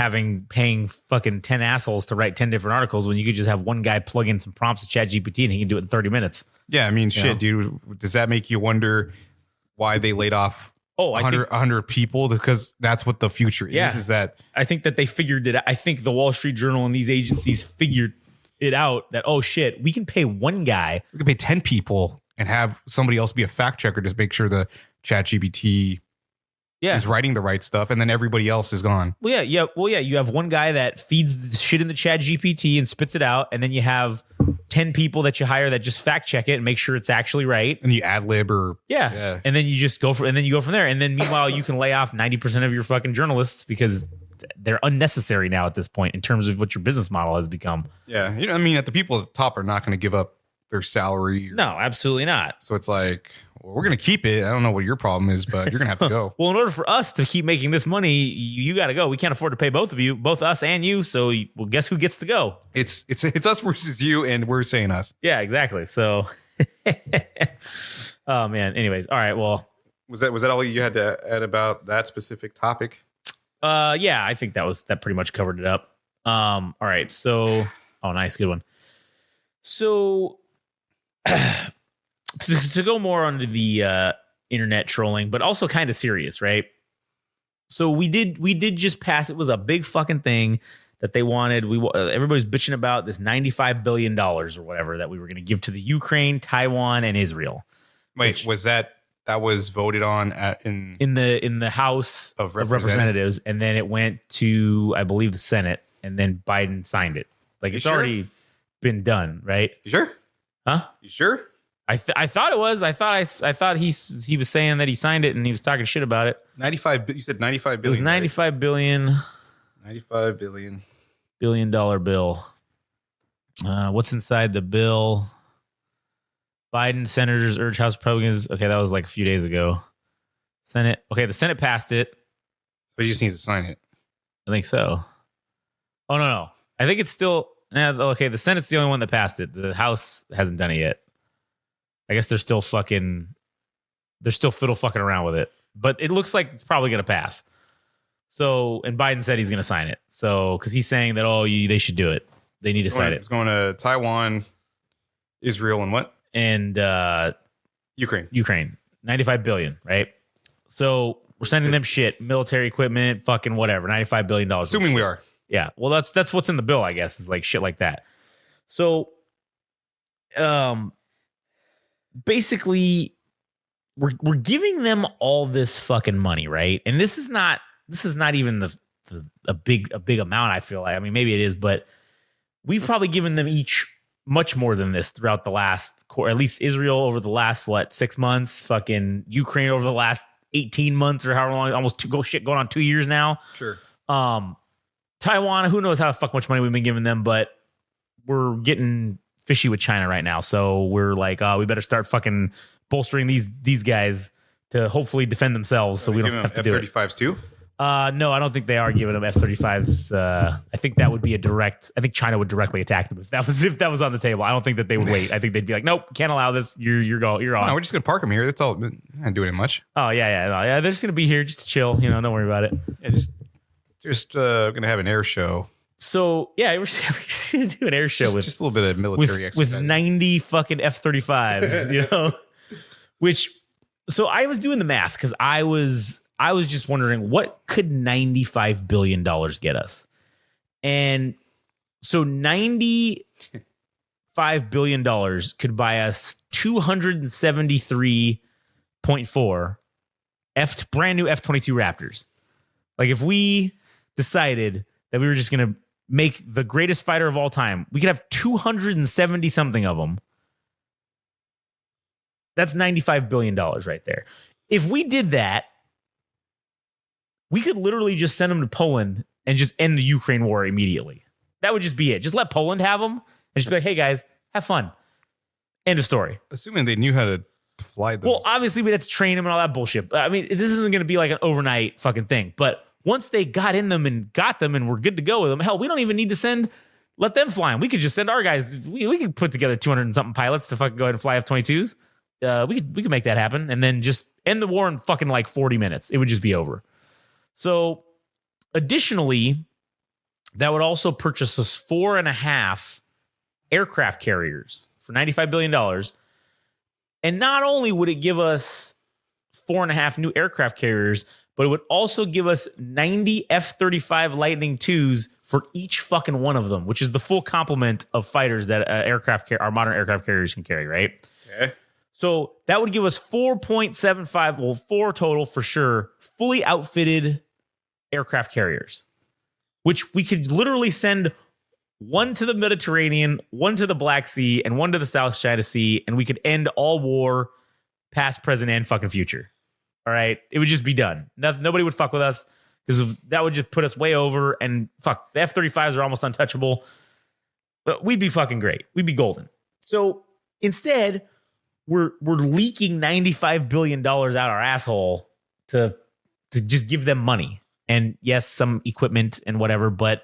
paying fucking 10 assholes to write 10 different articles when you could just have one guy plug in some prompts to ChatGPT and he can do it in 30 minutes. Yeah. I mean, shit, dude. Does that make you wonder why they laid off 100 people? Because that's what the future is. Is that I think that they figured it out. I think the Wall Street Journal and these agencies figured it out that, oh shit, we can pay one guy. We can pay 10 people and have somebody else be a fact checker to make sure the ChatGPT is writing the right stuff, and then everybody else is gone. Well, yeah. You have one guy that feeds the shit in the ChatGPT and spits it out, and then you have 10 people that you hire that just fact check it and make sure it's actually right. And you ad lib or and then you just go from there. And then meanwhile, you can lay off 90% of your fucking journalists because they're unnecessary now at this point in terms of what your business model has become. Yeah, I mean, the people at the top are not going to give up their salary. No, absolutely not. So it's like, well, we're going to keep it. I don't know what your problem is, but you're going to have to go. Well, in order for us to keep making this money, you got to go. We can't afford to pay both of you, both us and you. So, well, guess who gets to go? It's us versus you, and we're saying us. Yeah, exactly. So, oh man. Anyways, all right. Well, was that all you had to add about that specific topic? Yeah, I think that pretty much covered it up. All right. So, oh, nice, good one. So. To go more onto the internet trolling, but also kind of serious, right? So we did just pass. It was a big fucking thing that they wanted. Everybody's bitching about this $95 billion or whatever that we were going to give to the Ukraine, Taiwan, and Israel. Wait, was that was voted on in the House of Representatives, and then it went to, I believe, the Senate, and then Biden signed it. Like, it's already been done, right? You sure? Huh? You sure? I thought it was. I thought he was saying that he signed it and he was talking shit about it. 95. You said 95 billion. It was 95 right? billion. 95 billion. $1 billion bill. What's inside the bill? Biden senators urge House Republicans. Okay, that was like a few days ago. Senate. Okay, the Senate passed it. So he just needs to sign it. I think so. Oh no. I think it's still. Okay, the Senate's the only one that passed it. The House hasn't done it yet. I guess they're still fiddle fucking around with it. But it looks like it's probably going to pass. So, and Biden said he's going to sign it. So, because he's saying that, they should do it. They need to sign it. It's going to Taiwan, Israel, and what? And Ukraine. 95 billion, right? So, we're sending them shit, military equipment, fucking whatever, $95 billion. Assuming we are. Yeah. Well, that's what's in the bill, I guess, is like shit like that. So, basically, we're giving them all this fucking money, right? And this is not even a big amount. I feel like, I mean, maybe it is, but we've probably given them each much more than this throughout the last, at least Israel over the last 6 months, fucking Ukraine over the last 18 months or however long, almost going on 2 years now. Sure. Taiwan, who knows how the fuck much money we've been giving them, but we're getting fishy with China right now. So we're like, we better start fucking bolstering these guys to hopefully defend themselves, so we don't have to do it. F-35s too. No, I don't think they are giving them F-35s. I think that would be a direct. I think China would directly attack them if that was on the table. I don't think that they would wait. I think they'd be like, nope, can't allow this. You're on. No, we're just gonna park them here. That's all. Not doing it much. Oh yeah. They're just gonna be here just to chill. Don't worry about it. Yeah, just gonna have an air show. So yeah, we're gonna do an air show with just a little bit of military exercise with 90 fucking F-35s. Which. So I was doing the math because I was just wondering what could $95 billion get us, and so $95 billion could buy us 273.4 brand new F-22 Raptors. Like if we decided that we were just gonna make the greatest fighter of all time, we could have 270 something of them. That's $95 billion right there. If we did that, we could literally just send them to Poland and just end the Ukraine war immediately. That would just be it. Just let Poland have them and just be like, hey, guys, have fun. End of story. Assuming they knew how to fly those. Well, obviously, we'd have to train them and all that bullshit. I mean, this isn't going to be like an overnight fucking thing. But once they got in them and got them and we're good to go with them, hell, we don't even need to let them fly them. We could just send our guys. We could put together 200 and something pilots to fucking go ahead and fly F-22s. We could make that happen and then just end the war in fucking like 40 minutes. It would just be over. So additionally, that would also purchase us 4.5 aircraft carriers for $95 billion. And not only would it give us 4.5 new aircraft carriers, but it would also give us 90 F-35 Lightning IIs for each fucking one of them, which is the full complement of fighters that our modern aircraft carriers can carry, right? Okay. So that would give us 4.75, well, 4 total for sure, fully outfitted aircraft carriers, which we could literally send one to the Mediterranean, one to the Black Sea, and one to the South China Sea, and we could end all war, past, present, and fucking future. All right? It would just be done. Nobody would fuck with us because that would just put us way over, and fuck, the F-35s are almost untouchable. But we'd be fucking great. We'd be golden. So instead, we're leaking $95 billion out our asshole to just give them money. And yes, some equipment and whatever, but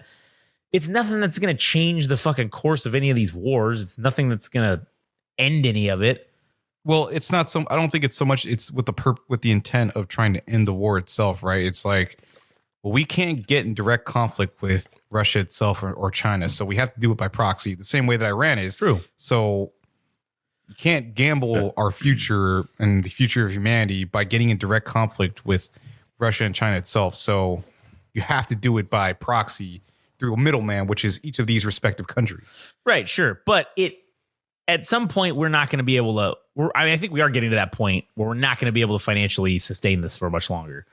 it's nothing that's going to change the fucking course of any of these wars. It's nothing that's going to end any of it. Well, it's not so. I don't think it's so much. It's with the intent of trying to end the war itself, right? It's like, well, we can't get in direct conflict with Russia itself or China, so we have to do it by proxy. The same way that Iran is. True. So you can't gamble our future and the future of humanity by getting in direct conflict with Russia and China itself. So you have to do it by proxy through a middleman, which is each of these respective countries. Right, sure. But at some point, we're not going to be able to. I think we are getting to that point where we're not going to be able to financially sustain this for much longer.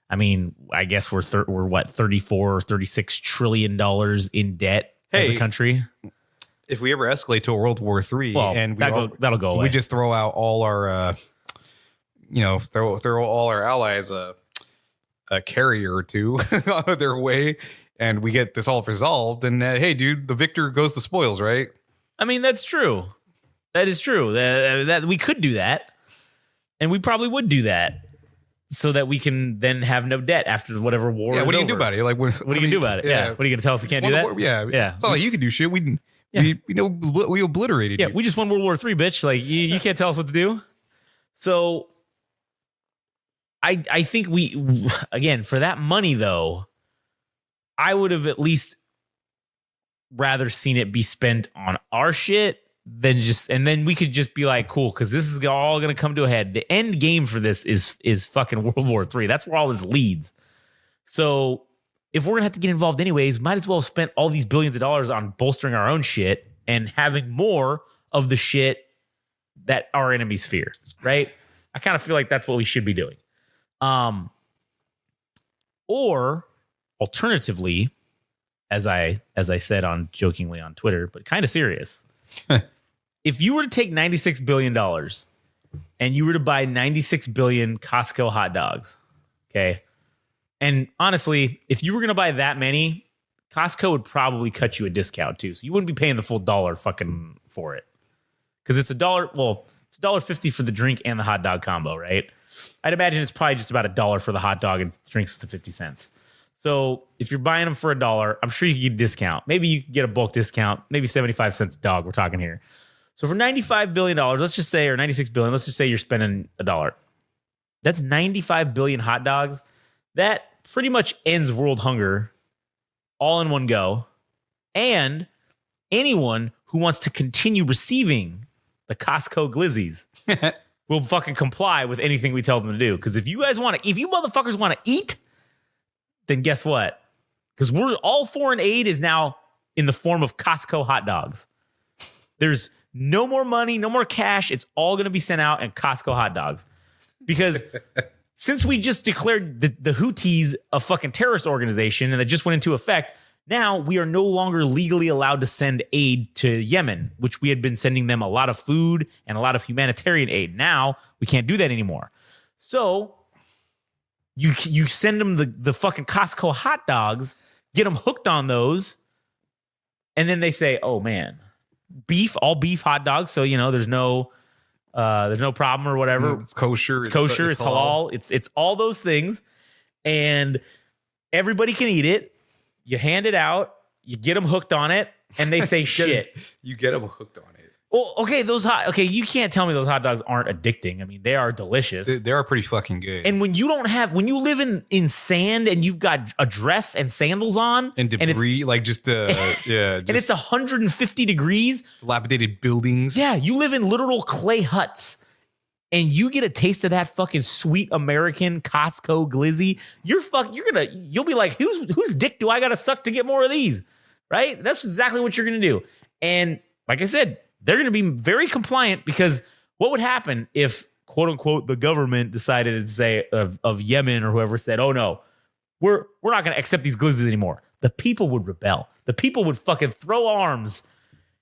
I mean, I guess we're what, 34 or 36 trillion dollars in debt as a country. If we ever escalate to a World War III, well, and that'll go away. We just throw out all our, throw all our allies a carrier or two their way, and we get this all resolved. And hey, dude, the victor goes the spoils, right? I mean, that's true. That is true. That we could do that, and we probably would do that, so that we can then have no debt after whatever war. Yeah, is what do you over. do about it? Like, what are you gonna do about it? Yeah. What are you gonna tell if we can't do that? Yeah. It's not like you can do shit. We obliterated. Yeah, you. we just won World War III, bitch. Like you can't tell us what to do. So I think we, again, for that money though, I would have at least rather seen it be spent on our shit than and then we could just be like, cool, because this is all going to come to a head. The end game for this is fucking World War III. That's where all this leads. So if we're going to have to get involved anyways, might as well have spent all these billions of dollars on bolstering our own shit and having more of the shit that our enemies fear, right? I kind of feel like that's what we should be doing. Or alternatively, as I said jokingly on Twitter, but kind of serious, if you were to take $96 billion and you were to buy 96 billion Costco hot dogs, okay? And honestly, if you were going to buy that many, Costco would probably cut you a discount too. So you wouldn't be paying the full dollar fucking for it. Because it's $1. Well, It's $1.50 for the drink and the hot dog combo, right? I'd imagine it's probably just about $1 for the hot dog and drinks to 50 cents. So if you're buying them for $1, I'm sure you can get a discount. Maybe you can get a bulk discount, maybe 75 cents a dog. We're talking here. So for $95 billion, let's just say, or $96 billion, let's just say you're spending $1. That's 95 billion hot dogs. That pretty much ends world hunger all in one go. And anyone who wants to continue receiving the Costco glizzies will fucking comply with anything we tell them to do. Because if you motherfuckers want to eat, then guess what? Because we're all foreign aid is now in the form of Costco hot dogs. There's no more money, no more cash. It's all going to be sent out in Costco hot dogs. Because since we just declared the Houthis a fucking terrorist organization and that just went into effect, now we are no longer legally allowed to send aid to Yemen, which we had been sending them a lot of food and a lot of humanitarian aid. Now we can't do that anymore. So you send them the fucking Costco hot dogs, get them hooked on those, and then they say, oh man, all beef hot dogs. So, there's no problem or whatever. It's kosher. It's kosher. It's halal. It's all those things. And everybody can eat it. You hand it out. You get them hooked on it. And they say shit. You get them hooked on it. Well, okay, you can't tell me those hot dogs aren't addicting. I mean, they are delicious. They are pretty fucking good. And when you live in sand and you've got a dress and sandals on and debris, and it's 150 degrees, dilapidated buildings. Yeah, you live in literal clay huts and you get a taste of that fucking sweet American Costco glizzy. You'll be like, whose dick do I got to suck to get more of these? Right? That's exactly what you're going to do. And like I said, they're going to be very compliant, because what would happen if, quote unquote, the government decided to say of Yemen or whoever said, oh no, we're not going to accept these glizzies anymore. The people would rebel. The people would fucking throw arms.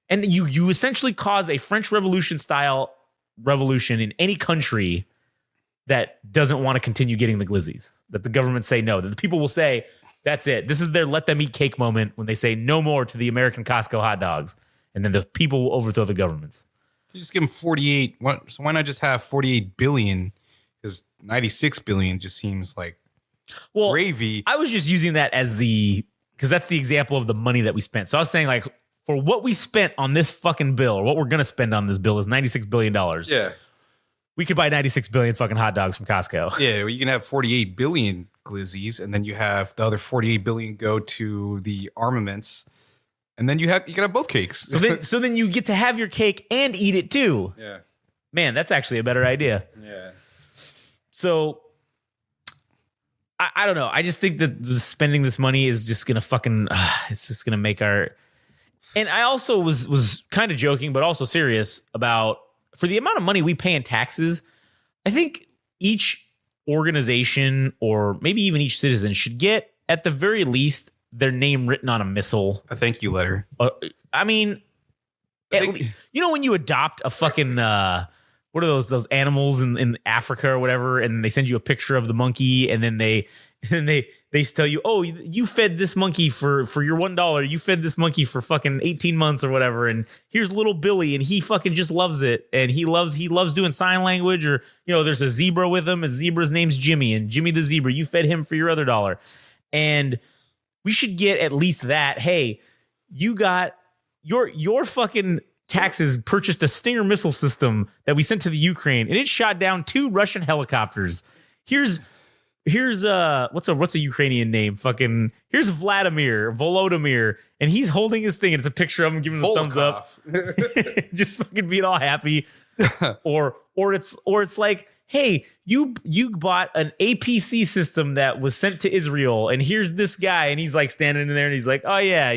And you essentially cause a French Revolution style revolution in any country that doesn't want to continue getting the glizzies. That the government say no. That the people will say, that's it. This is their let them eat cake moment when they say no more to the American Costco hot dogs. And then the people will overthrow the governments. You just give them 48. So why not just have 48 billion? Because 96 billion just seems like gravy. I was just using that because that's the example of the money that we spent. So I was saying, like, for what we spent on this fucking bill, or what we're going to spend on this bill, is $96 billion. Yeah. We could buy 96 billion fucking hot dogs from Costco. Yeah, well, you can have 48 billion glizzies, and then you have the other 48 billion go to the armaments. And then you can have both cakes. So then you get to have your cake and eat it too. Yeah. Man, that's actually a better idea. Yeah. So I don't know. I just think that spending this money is just gonna fucking it's just gonna make our. And I also was kind of joking, but also serious about, for the amount of money we pay in taxes, I think each organization, or maybe even each citizen, should get, at the very least, their name written on a missile. A thank you letter. I mean, when you adopt a fucking what are those animals in Africa or whatever, and they send you a picture of the monkey, and then they tell you, oh, you fed this monkey for your $1. You fed this monkey for fucking 18 months or whatever, and here's little Billy, and he fucking just loves it, and he loves doing sign language, or there's a zebra with him, and zebra's name's Jimmy, and Jimmy the zebra, you fed him for your other $1. And we should get at least that. Hey, you got your fucking taxes purchased a Stinger missile system that we sent to the Ukraine, and it shot down 2 Russian helicopters. Here's what's a Ukrainian name? Fucking here's Volodymyr, and he's holding his thing, and it's a picture of him giving him a thumbs up, just fucking being all happy. or it's like, hey, you bought an APC system that was sent to Israel, and here's this guy, and he's like standing in there, and he's like, oh yeah,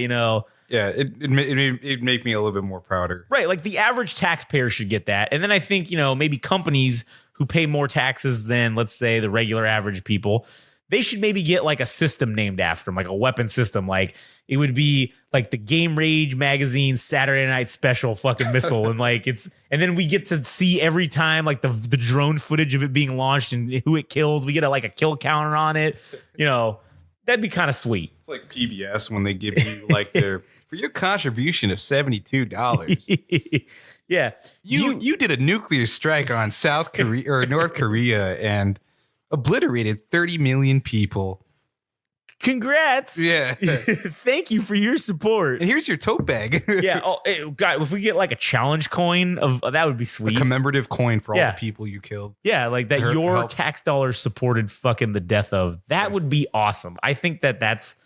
Yeah, it'd make me a little bit more prouder. Right, like the average taxpayer should get that. And then I think, maybe companies who pay more taxes than, let's say, the regular average people, they should maybe get like a system named after them, like a weapon system. Like it would be like the Game Rage magazine Saturday Night Special fucking missile. And and then we get to see every time like the drone footage of it being launched and who it kills. We get a kill counter on it. That'd be kind of sweet. It's like PBS when they give you like for For your contribution of $72. Yeah. You did a nuclear strike on South Korea or North Korea and obliterated 30 million people. Congrats. Yeah. Thank you for your support. And here's your tote bag. Yeah. Oh, God, if we get like a challenge coin of that would be A sweet. commemorative coin for all Yeah. the people you killed. Yeah, like that your Help. tax dollars supported fucking the death of. That would be awesome. I think that's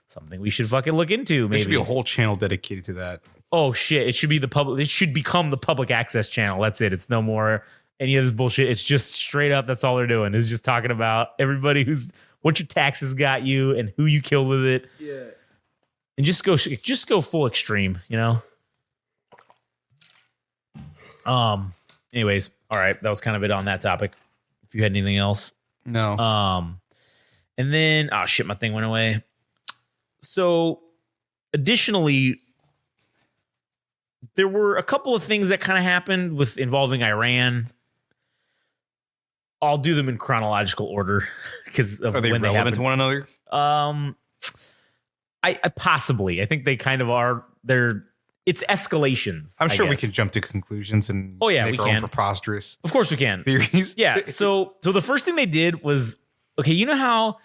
something we should fucking look into. There Maybe. should be a whole channel dedicated to that. Oh shit! It should be the public. It should become the public access channel. That's it. It's no more any of this bullshit. It's just straight up. That's all they're doing. Is just talking about everybody who's what your taxes got you and who you killed with it. Yeah. And just go full extreme. You know. Anyways, all right. That was kind of it on that topic. If you had anything else. No. And then oh shit, my thing went away. So, additionally, there were a couple of things that kind of happened with involving Iran. I'll do them in chronological order because of Are they when they relevant happened. to one another? I possibly. I think they kind of are. It's escalations. I'm I sure we guess. can jump to conclusions and yeah, make we our can. own preposterous Of course, we can. theories. Yeah. So the first thing they did was okay. You know how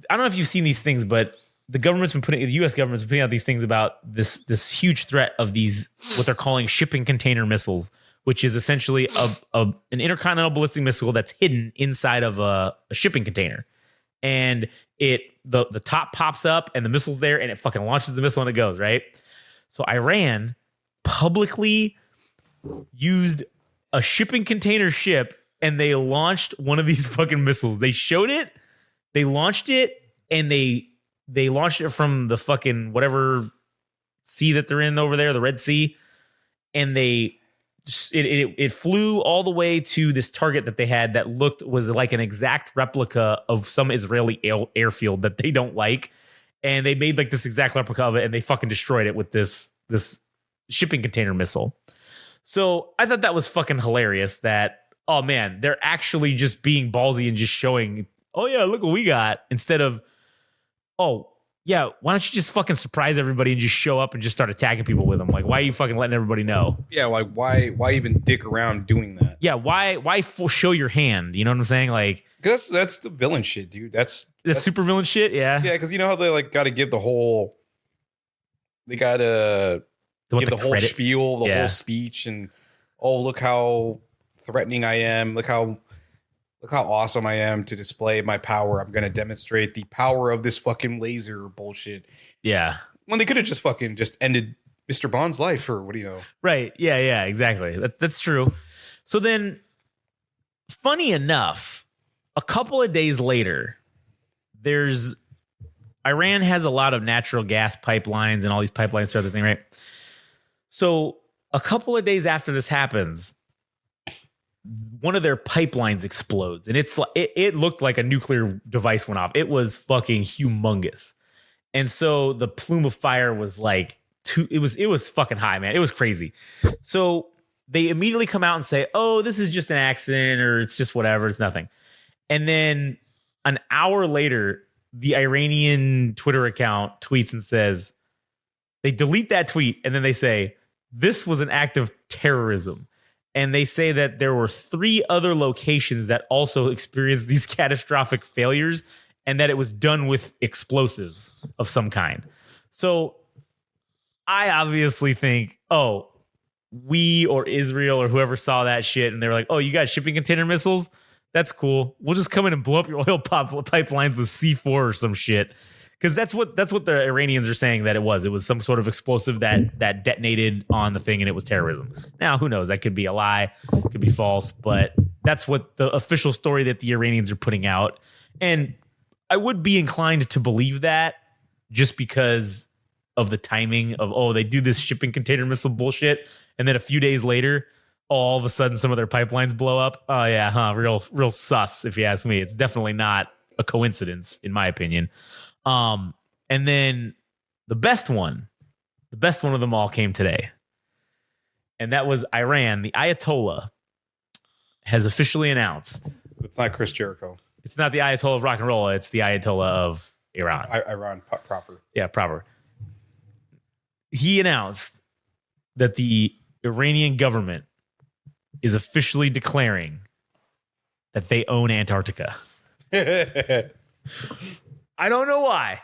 I don't know if you've seen these things, but the U.S. government's been putting out these things about this huge threat of these what they're calling shipping container missiles, which is essentially an intercontinental ballistic missile that's hidden inside of a shipping container, and the top pops up and the missile's there, and it fucking launches the missile and it goes right. So Iran publicly used a shipping container ship and they launched one of these fucking missiles. They showed it, they launched it, and they launched it from the fucking whatever sea that they're in over there, the Red Sea, and it flew all the way to this target that they had that was like an exact replica of some Israeli airfield that they don't like, and they made like this exact replica of it, and they fucking destroyed it with this shipping container missile. So I thought that was fucking hilarious. That oh man, they're actually just being ballsy and just showing, oh yeah, look what we got, instead of oh, yeah, why don't you just fucking surprise everybody and just show up and just start attacking people with them? Like, why are you fucking letting everybody know? Yeah, like why even dick around doing that? Yeah, why show your hand? You know what I'm saying? Like, Because that's the villain shit, dude. That's super villain shit. Yeah. yeah. Because you know how they like got to give the whole, they got to give the whole credit? spiel, the whole speech, and oh look how threatening I am. Look how awesome I am to display my power. I'm going to demonstrate the power of this fucking laser bullshit. Yeah. When they could have just ended Mr. Bond's life, or what do you know? Right. Yeah, exactly. That's true. So then, funny enough, a couple of days later, Iran has a lot of natural gas pipelines and all these pipelines throughout the thing, right? So a couple of days after this happens, one of their pipelines explodes, and it looked like a nuclear device went off. It was fucking humongous, and so the plume of fire was like it was fucking high, man. It was crazy. So they immediately come out and say, "Oh, this is just an accident, or it's just whatever, it's nothing." And then an hour later, the Iranian Twitter account tweets and says, they delete that tweet, and then they say, "This was an act of terrorism." And they say that there were 3 other locations that also experienced these catastrophic failures, and that it was done with explosives of some kind. So I obviously think, oh, we or Israel or whoever saw that shit, and they were like, oh, you got shipping container missiles? That's cool. We'll just come in and blow up your oil pipelines with C4 or some shit. Because that's what the Iranians are saying that it was. It was some sort of explosive that detonated on the thing, and it was terrorism. Now, who knows? That could be a lie, could be false, but that's what the official story that the Iranians are putting out. And I would be inclined to believe that just because of the timing of, oh, they do this shipping container missile bullshit, and then a few days later, all of a sudden some of their pipelines blow up. Oh yeah, real sus, if you ask me. It's definitely not a coincidence, in my opinion. And then the best one of them all came today. And that was Iran. The Ayatollah has officially announced. It's not Chris Jericho. It's not the Ayatollah of rock and roll. It's the Ayatollah of Iran. Iran proper. Yeah, proper. he announced that the Iranian government is officially declaring that they own Antarctica. I don't know why.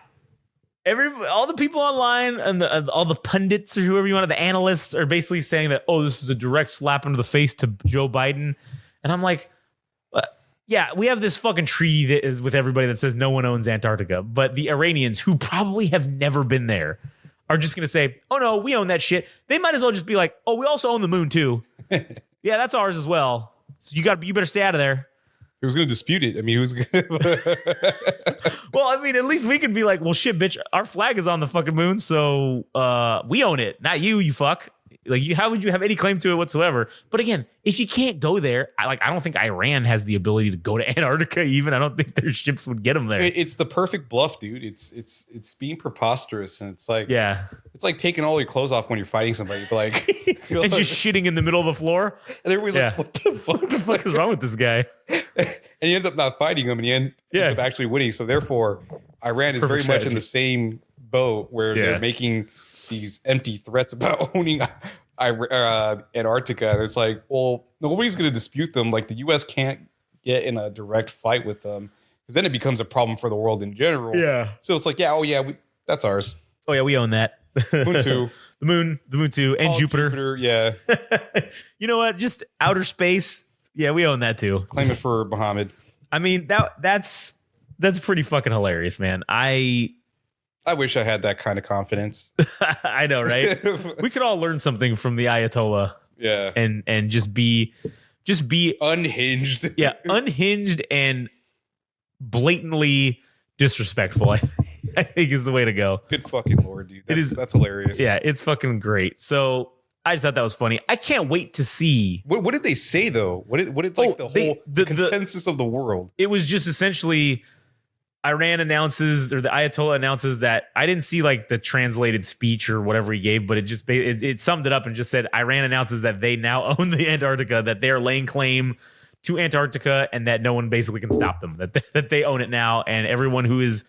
All the people online and all the pundits or whoever you want, the analysts are basically saying that, oh, this is a direct slap into the face to Joe Biden. And I'm like, yeah, we have this fucking treaty that is with everybody that says no one owns Antarctica. But the Iranians, who probably have never been there, are just going to say, oh, no, we own that shit. They might as well just be like, oh, we also own the moon, too. Yeah, that's ours as well. So you better stay out of there. He was going to dispute it. I mean, he was. Well, I mean, at least we could be like, well, shit, bitch, our flag is on the fucking moon, so we own it, not you, you fuck. Like, how would you have any claim to it whatsoever? But again, if you can't go there, I don't think Iran has the ability to go to Antarctica. Even I don't think their ships would get them there. It's the perfect bluff, dude. It's being preposterous, and it's like, yeah, it's like taking all your clothes off when you're fighting somebody. Like, and just shitting in the middle of the floor. And everybody's like, what the fuck? What the fuck is wrong with this guy? And you end up not fighting them, and you ends up actually winning. So therefore, Iran is very much in the same boat where they're making these empty threats about owning Antarctica. It's like, well, nobody's going to dispute them. Like, the U.S. can't get in a direct fight with them because then it becomes a problem for the world in general. Yeah. So it's like, that's ours. Oh yeah, we own that. Moon 2. the moon 2, and Jupiter. Yeah. You know what? Just outer space. Yeah, we own that too. Claim it for Muhammad. I mean, that's pretty fucking hilarious, man. I wish I had that kind of confidence. I know, right? We could all learn something from the Ayatollah. Yeah. And just be unhinged. Yeah, unhinged and blatantly disrespectful, I think is the way to go. Good fucking Lord, dude. That's hilarious. Yeah, it's fucking great. So I just thought that was funny. I can't wait to see. What did they say though? What did the consensus of the world? It was just essentially Iran announces, or the Ayatollah announces that, I didn't see like the translated speech or whatever he gave, but it summed it up and just said Iran announces that they now own the Antarctica, that they are laying claim to Antarctica, and that no one basically can stop them, that they own it now, and everyone who is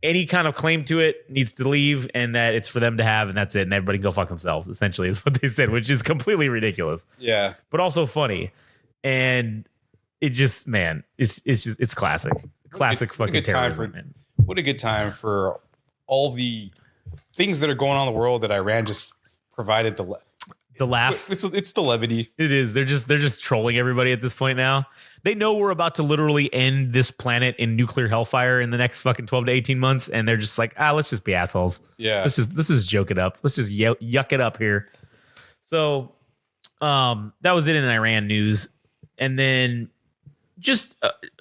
any kind of claim to it needs to leave, and that it's for them to have, and that's it, and everybody can go fuck themselves, essentially is what they said, which is completely ridiculous. Yeah. But also funny. And it just, man, it's classic. Classic fucking terrorism, man. What a good time for all the things that are going on in the world that Iran just provided the laughs. It's the levity. It is. They're just trolling everybody at this point now. They know we're about to literally end this planet in nuclear hellfire in the next fucking 12 to 18 months, and they're just like, let's just be assholes. Yeah. Let's just joke it up. Let's just yuck it up here. So, that was it in Iran news, and then just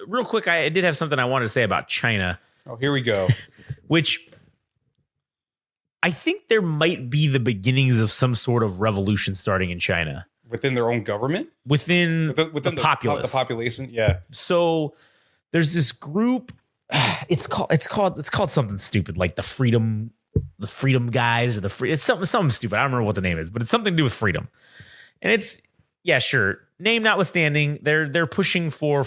real quick, I did have something I wanted to say about China. Oh, here we go. Which I think there might be the beginnings of some sort of revolution starting in China. Within their own government? Within the populace. The population, yeah. So there's this group. It's called something stupid, like the freedom guys, or it's something stupid. I don't remember what the name is, but it's something to do with freedom. And it's, yeah, sure. Name notwithstanding, they're pushing for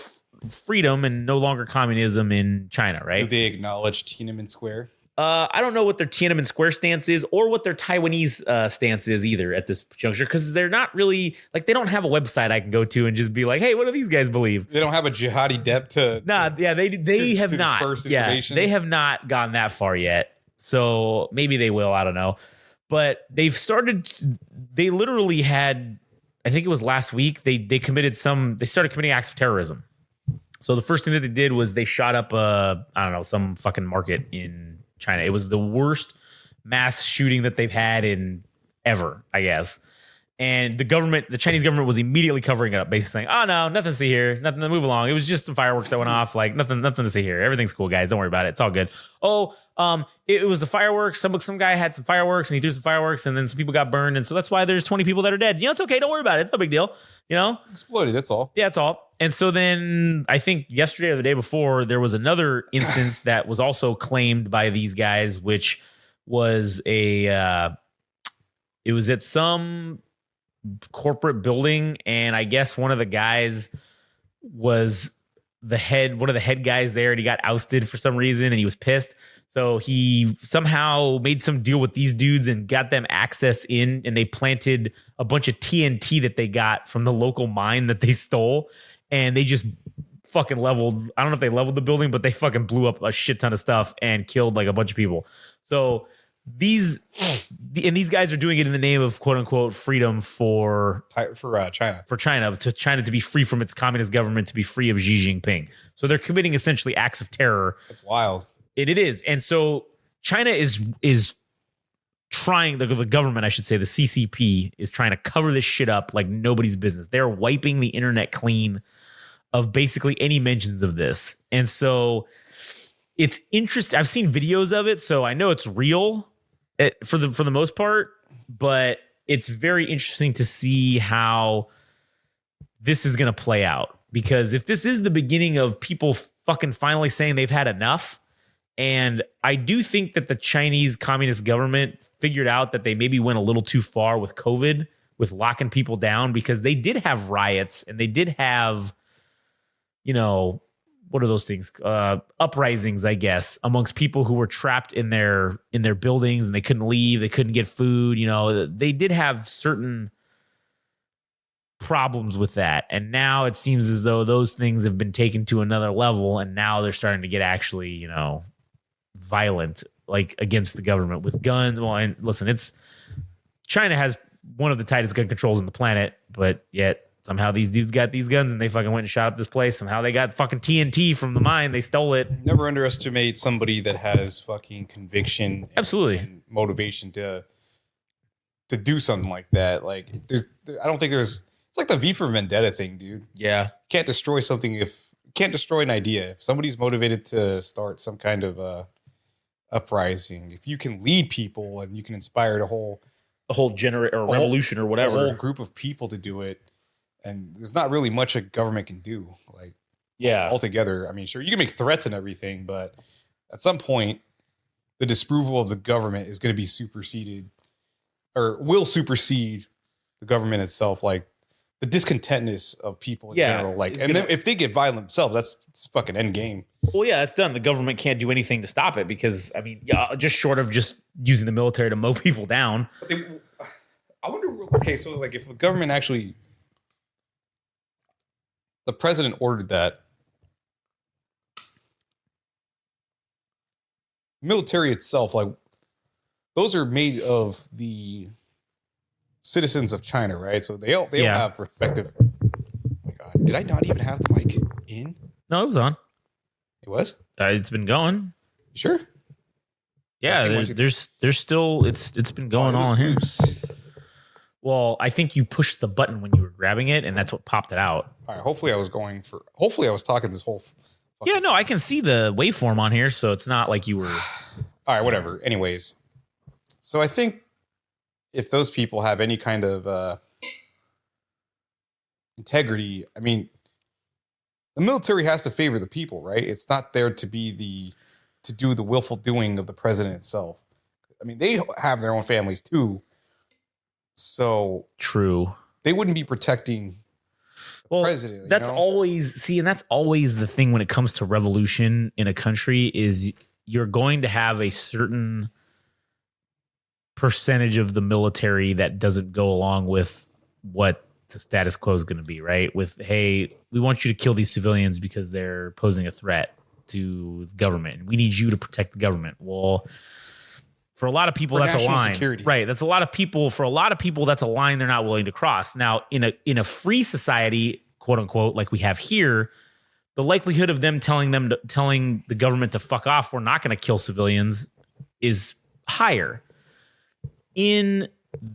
freedom and no longer communism in China, right? Do they acknowledge Tiananmen Square? I don't know what their Tiananmen Square stance is, or what their Taiwanese stance is either at this juncture, because they're not really, like, they don't have a website I can go to and just be like, hey, what do these guys believe? They don't have a jihadi depth to. Nah, yeah, they have not. Yeah, they have not gone that far yet. So maybe they will. I don't know. But they literally had, I think it was last week, they started committing acts of terrorism. So the first thing that they did was they shot up some fucking market in China. It was the worst mass shooting that they've had in ever, I guess. And the Chinese government was immediately covering it up, basically saying, oh no, nothing to see here, nothing to move along. It was just some fireworks that went off, like nothing to see here. Everything's cool, guys. Don't worry about it. It's all good. Oh, it was the fireworks. Some guy had some fireworks and he threw some fireworks, and then some people got burned. And so that's why there's 20 people that are dead. It's okay. Don't worry about it. It's no big deal. Exploded. That's all. Yeah, that's all. And so then I think yesterday or the day before, there was another instance that was also claimed by these guys, which was it was at some corporate building, and I guess one of the guys was one of the head guys there, and he got ousted for some reason, and he was pissed. So he somehow made some deal with these dudes and got them access in, and they planted a bunch of TNT that they got from the local mine that they stole, and they just fucking leveled. I don't know if they leveled the building, but they fucking blew up a shit ton of stuff and killed like a bunch of people. So these guys are doing it in the name of quote unquote freedom for China, China to be free from its communist government, to be free of Xi Jinping. So they're committing essentially acts of terror. It's wild. It is. And so China is trying, the government, I should say, the CCP is trying to cover this shit up like nobody's business. They're wiping the internet clean of basically any mentions of this. And so it's interesting. I've seen videos of it, so I know it's real for the most part, but it's very interesting to see how this is going to play out. Because if this is the beginning of people fucking finally saying they've had enough, and I do think that the Chinese Communist government figured out that they maybe went a little too far with COVID, with locking people down, because they did have riots and they did have, what are those things? Uprisings, I guess, amongst people who were trapped in their buildings and they couldn't leave, they couldn't get food. They did have certain problems with that. And now it seems as though those things have been taken to another level, and now they're starting to get actually, violent, like against the government with guns. Well, and listen, China has one of the tightest gun controls on the planet, but yet somehow these dudes got these guns and they fucking went and shot up this place. Somehow they got fucking TNT from the mine. They stole it. Never underestimate somebody that has fucking conviction. Absolutely. And motivation to do something like that. Like, I don't think it's like the V for Vendetta thing, dude. Yeah. Can't destroy an idea. If somebody's motivated to start some kind of uprising, if you can lead people and you can inspire a whole revolution or whatever, a whole group of people to do it. And there's not really much a government can do, like, altogether. I mean, sure, you can make threats and everything, but at some point, the disapproval of the government is going to be superseded, or will supersede the government itself. Like, the discontentness of people in general. Like, and then if they get violent themselves, it's fucking end game. Well, yeah, that's done. The government can't do anything to stop it because, I mean, just short of just using the military to mow people down. I wonder. Okay, so like, if the government actually. The president ordered that. Military itself, like, those are made of the citizens of China, right? So they all have respective. Oh my God, did I not even have the mic in? No, it was on. It was. It's been going. Sure. Yeah, there's still it's been going on here. Well, I think you pushed the button when you were grabbing it, and that's what popped it out. All right. Hopefully, I was talking this whole. Yeah, no, I can see the waveform on here, so it's not like you were. All right, whatever. Anyways, so I think if those people have any kind of integrity, I mean, the military has to favor the people, right? It's not there to do the willful doing of the president itself. I mean, they have their own families too. So true. They wouldn't be protecting the president. That's always and that's always the thing when it comes to revolution in a country is you're going to have a certain percentage of the military that doesn't go along with what the status quo is going to be, right? With, hey, we want you to kill these civilians because they're posing a threat to the government. We need you to protect the government. Well, for a lot of people, that's a line, security. Right? That's a lot of people. For a lot of people, that's a line they're not willing to cross. Now, in a free society, quote unquote, like we have here, the likelihood of them telling the government to fuck off, we're not going to kill civilians, is higher. In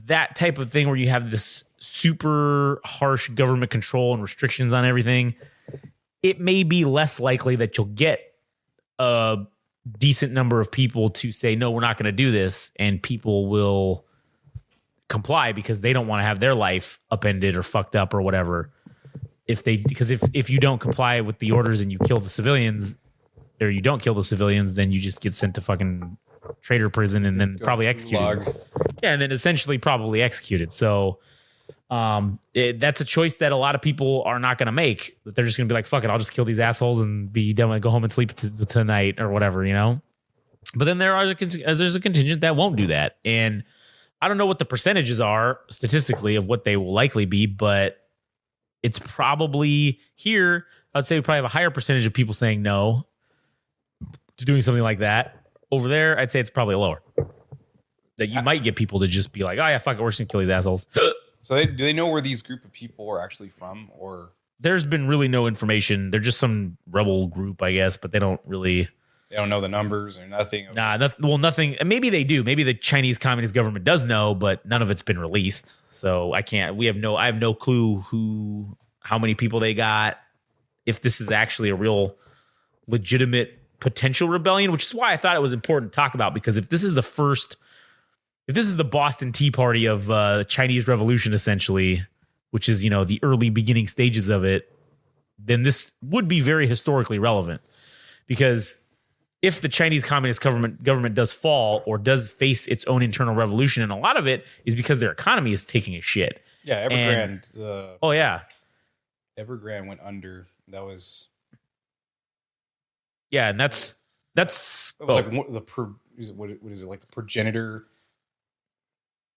that type of thing where you have this super harsh government control and restrictions on everything, it may be less likely that you'll get a decent number of people to say, no, we're not going to do this. And people will comply because they don't want to have their life upended or fucked up or whatever. Because if you don't comply with the orders and you kill the civilians, or you don't kill the civilians, then you just get sent to fucking traitor prison and then probably executed. Yeah, and then essentially probably executed. So That's a choice that a lot of people are not going to make. That they're just going to be like, fuck it, I'll just kill these assholes and be done and go home and sleep tonight or whatever, you know? But then there's a contingent that won't do that. And I don't know what the percentages are statistically of what they will likely be, but it's probably here. I'd say we probably have a higher percentage of people saying no to doing something like that. Over there, I'd say it's probably lower. That you might get people to just be like, oh yeah, fuck it, we're just gonna kill these assholes. So do they know where these group of people are actually from, or there's been really no information. They're just some rebel group, I guess, but they don't know the numbers or nothing. Nothing. Maybe they do. Maybe the Chinese Communist government does know, but none of it's been released. So I have no clue how many people they got, if this is actually a real legitimate potential rebellion, which is why I thought it was important to talk about, because if this is the Boston Tea Party of Chinese Revolution, essentially, which is, the early beginning stages of it, then this would be very historically relevant. Because if the Chinese Communist government does fall or does face its own internal revolution, and a lot of it is because their economy is taking a shit. Yeah, Evergrande. Oh, yeah. Evergrande went under. That was... Yeah, and that's like what is it like the progenitor?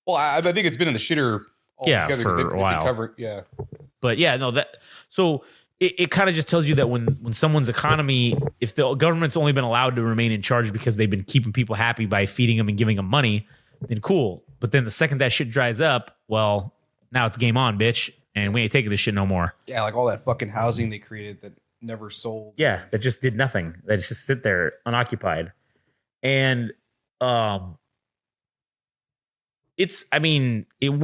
Well, I think it's been in the shitter altogether for a while. Yeah, but yeah, no, so it kind of just tells you that when someone's economy, if the government's only been allowed to remain in charge because they've been keeping people happy by feeding them and giving them money, then cool. But then the second that shit dries up, well, now it's game on, bitch, and we ain't taking this shit no more. Yeah, like all that fucking housing they created that never sold. Yeah, that just did nothing. That just sit there unoccupied. And we're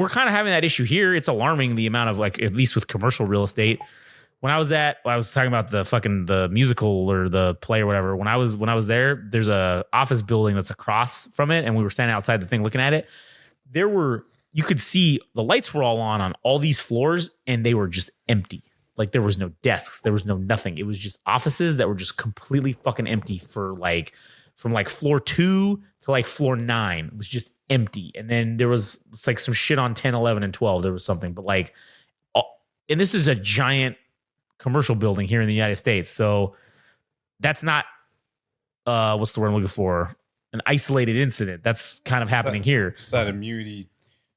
kind of having that issue here. It's alarming the amount of, like, at least with commercial real estate. When I was talking about the musical or the play or whatever. When I was there, there's a office building that's across from it, and we were standing outside the thing looking at it. You could see the lights were all on all these floors, and they were just empty. Like, there was no desks, there was no nothing. It was just offices that were just completely fucking empty from floor 2 to floor 9. It was just empty. And then there was some shit on 10, 11, and 12. There was something, but and this is a giant commercial building here in the United States. So that's not, what's the word I'm looking for? An isolated incident. That's kind of happening here. It's not immunity.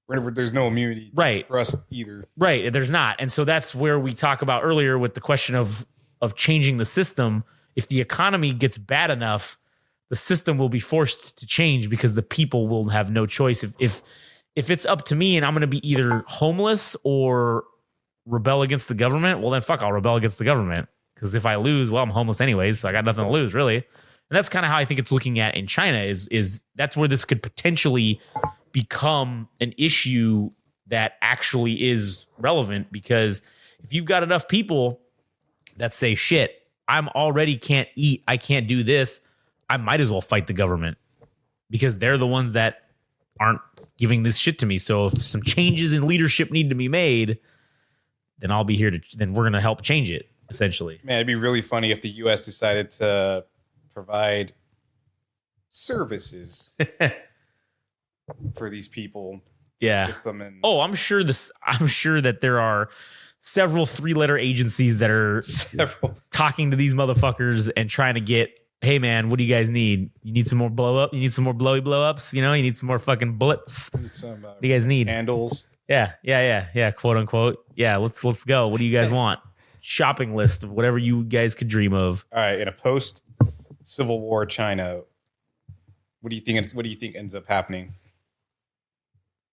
There's no immunity for us either. Right. There's not. And so that's where we talk about earlier with the question of changing the system. If the economy gets bad enough, the system will be forced to change because the people will have no choice. If it's up to me and I'm going to be either homeless or rebel against the government, well, then fuck, I'll rebel against the government. Because if I lose, well, I'm homeless anyways, so I got nothing to lose, really. And that's kind of how I think it's looking at in China is that's where this could potentially become an issue that actually is relevant, because if you've got enough people that say, shit, I'm already can't eat, I can't do this, I might as well fight the government because they're the ones that aren't giving this shit to me. So if some changes in leadership need to be made, then I'll be here then we're going to help change it, essentially. Man, it'd be really funny if the U.S. decided to provide services for these people. Yeah. System and I'm sure that there are several 3-letter agencies that are talking to these motherfuckers and trying to get, hey man, what do you guys need? You need some more blow up? You need some more blowy blow ups? You need some more fucking bullets? What do you guys need? Handles. Yeah. Quote unquote. Yeah. Let's go. What do you guys want? Shopping list of whatever you guys could dream of. All right. In a post Civil War China, what do you think ends up happening?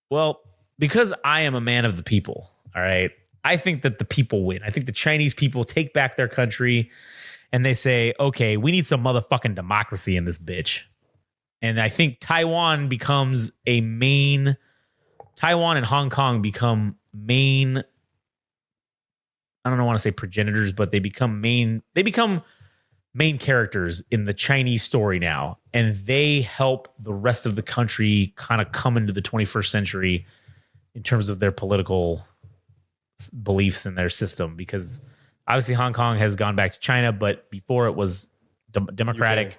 Well, because I am a man of the people, all right, I think that the people win. I think the Chinese people take back their country and they say, okay, we need some motherfucking democracy in this bitch. And I think Taiwan and Hong Kong become main, I don't want to say progenitors, but they become main characters in the Chinese story now. And they help the rest of the country kind of come into the 21st century in terms of their political beliefs in their system. Because obviously Hong Kong has gone back to China, but before it was democratic. UK. It